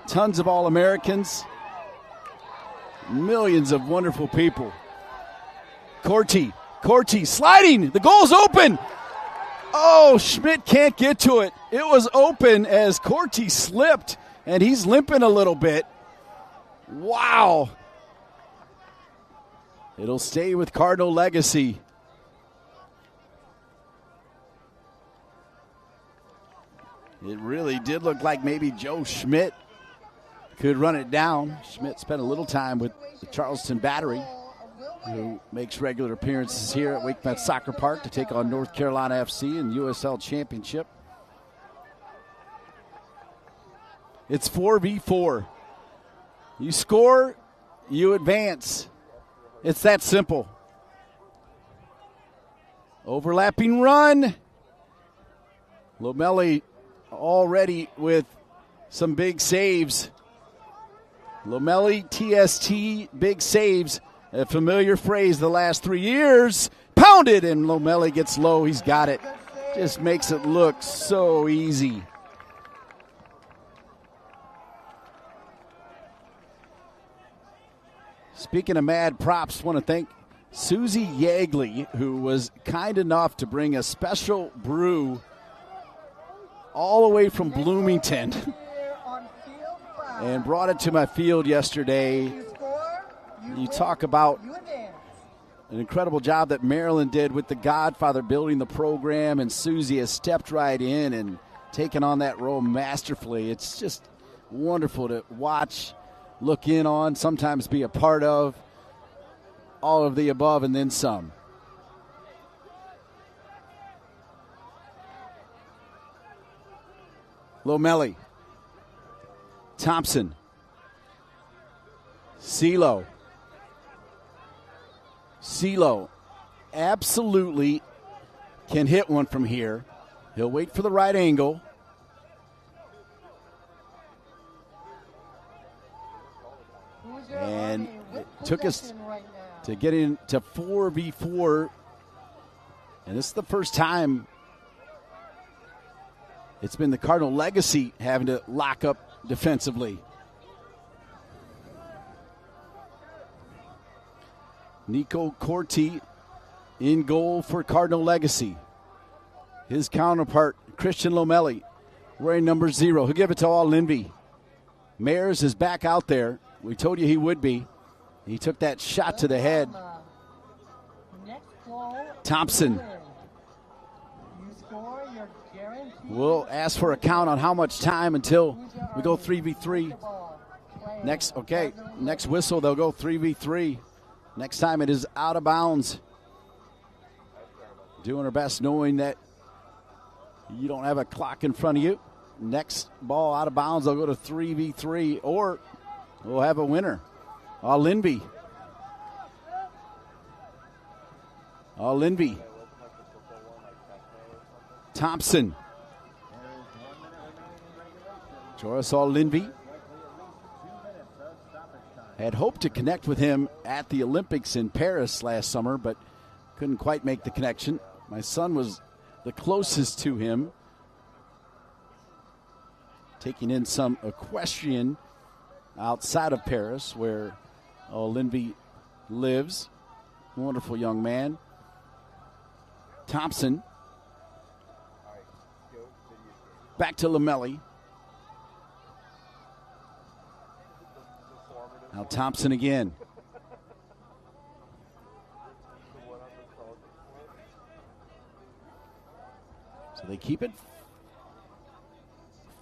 Tons of All-Americans. Millions of wonderful people. Corti sliding. The goal's open. Oh, Schmidt can't get to it. It was open as Corti slipped, and he's limping a little bit. Wow. It'll stay with Cardinal Legacy. It really did look like maybe Joe Schmidt could run it down. Schmidt spent a little time with the Charleston Battery, who makes regular appearances here at Wake Met Soccer Park to take on North Carolina FC in USL Championship. It's 4v4. You score, you advance. It's that simple. Overlapping run. Lomelli already with some big saves. Lomelli, TST, big saves. A familiar phrase the last 3 years. Pounded, and Lomelli gets low. He's got it. Just makes it look so easy. Speaking of mad props, want to thank Susie Yeagley, who was kind enough to bring a special brew all the way from Bloomington and brought it to my field yesterday. You talk about an incredible job that Maryland did with the Godfather building the program, and Susie has stepped right in and taken on that role masterfully. It's just wonderful to watch, look in on, sometimes be a part of, all of the above and then some. Lomelli, Thompson, CeeLo absolutely can hit one from here. He'll wait for the right angle. And it took us to get into 4v4. And this is the first time it's been the Cardinal Legacy having to lock up defensively. Nico Corti in goal for Cardinal Legacy. His counterpart, Christian Lomelli, wearing number 0. He'll give it to All Linvey. Mayers is back out there. We told you he would be. He took that shot to the head. Thompson. We'll ask for a count on how much time until we go 3v3. Next whistle, they'll go 3v3. Next time it is out of bounds. Doing our best knowing that you don't have a clock in front of you. next ball out of bounds, they'll go to 3v3, or we'll have a winner. Linby. Thompson. Joris Linby. Had hoped to connect with him at the Olympics in Paris last summer, but couldn't quite make the connection. My son was the closest to him, taking in some equestrian outside of Paris, where Linby lives. Wonderful young man. Thompson. Back to Lamelli. Now Thompson again. So they keep it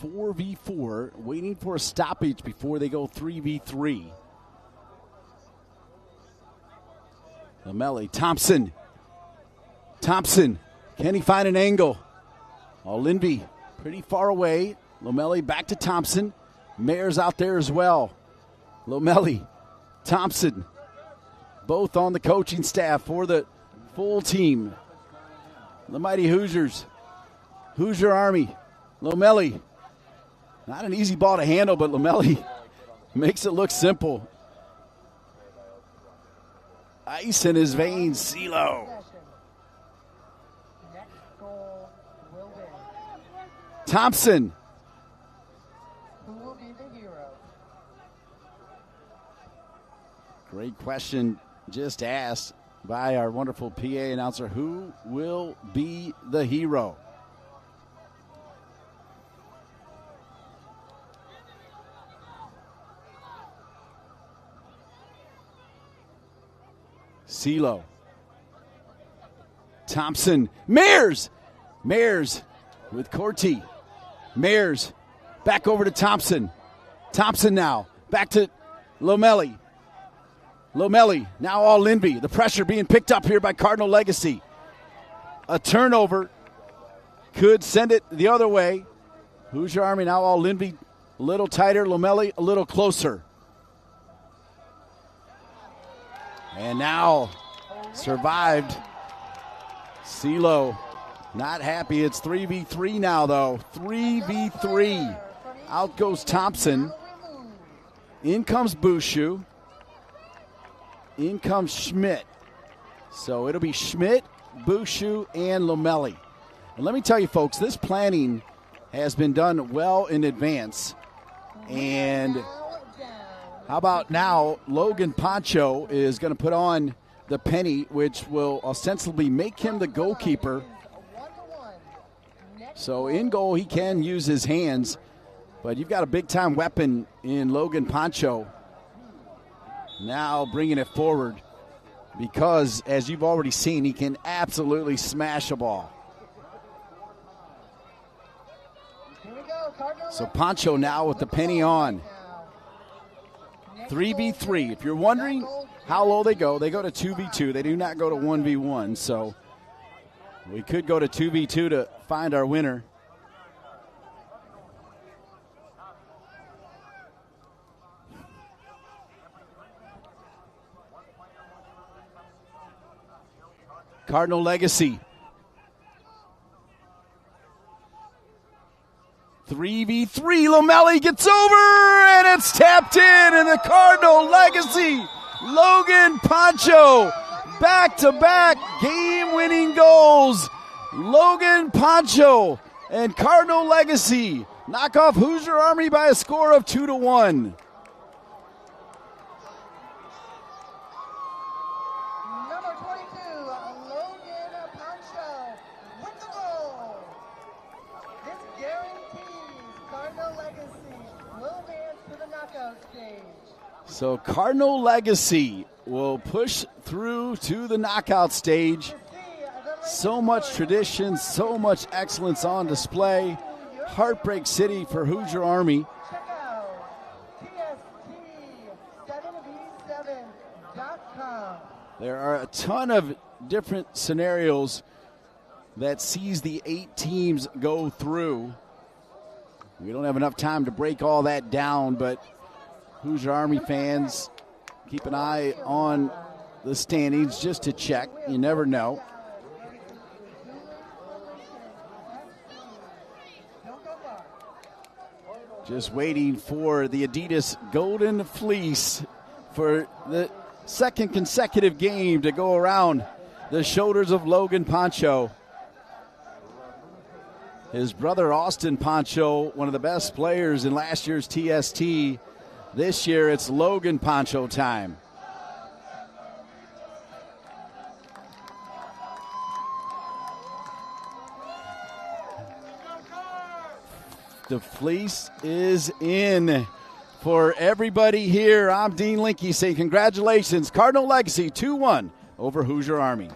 4v4, waiting for a stoppage before they go 3v3. Lamelli, Thompson. Can he find an angle? Linby pretty far away. Lamelli back to Thompson. Mayer's out there as well. Lamelli, Thompson, both on the coaching staff for the full team. The mighty Hoosiers. Hoosier Army. Lamelli. Not an easy ball to handle, but Lamelli makes it look simple. Ice in his veins, CeeLo. Thompson. Who will be the hero? Great question just asked by our wonderful PA announcer. Who will be the hero? CeeLo. Thompson. Mayers with Corti. Mayers back over to Thompson. Thompson now back to Lamelli. Now Linby. The pressure being picked up here by Cardinal Legacy. A turnover could send it the other way. Hoosier Army now Linby a little tighter. Lamelli a little closer. And now survived. CeeLo not happy. It's 3v3 now, though. 3v3. Out goes Thompson. In comes Bushu. In comes Schmidt. So it'll be Schmidt, Bushu, and Lamelli. And let me tell you, folks, this planning has been done well in advance. And how about now, Logan Poncho is going to put on the penny, which will ostensibly make him the goalkeeper. So in goal, he can use his hands, but you've got a big-time weapon in Logan Poncho. Now bringing it forward because, as you've already seen, he can absolutely smash a ball. So Poncho now with the penny on. 3v3. If you're wondering how low they go to 2v2. They do not go to 1v1. So we could go to 2v2 to find our winner. Cardinal Legacy. 3v3. Lamelli gets over, and it's tapped in, and the Cardinal Legacy. Logan Poncho, back-to-back game-winning goals. Logan Poncho and Cardinal Legacy knock off Hoosier Army by a score of 2-1. Number 22, Logan Poncho with the goal. This guarantees Cardinal Legacy will advance to the knockout stage. So Cardinal Legacy will push through to the knockout stage. So much tradition, so much excellence on display. Heartbreak City for Hoosier Army. Check out TST7v7.com. There are a ton of different scenarios that sees the 8 teams go through. We don't have enough time to break all that down, but Hoosier Army fans, keep an eye on the standings just to check. You never know. Just waiting for the Adidas Golden Fleece for the second consecutive game to go around the shoulders of Logan Poncho. His brother Austin Poncho, one of the best players in last year's TST. This year it's Logan Poncho time. The fleece is in for everybody here. I'm Dean Linke saying congratulations. Cardinal Legacy 2-1 over Hoosier Army.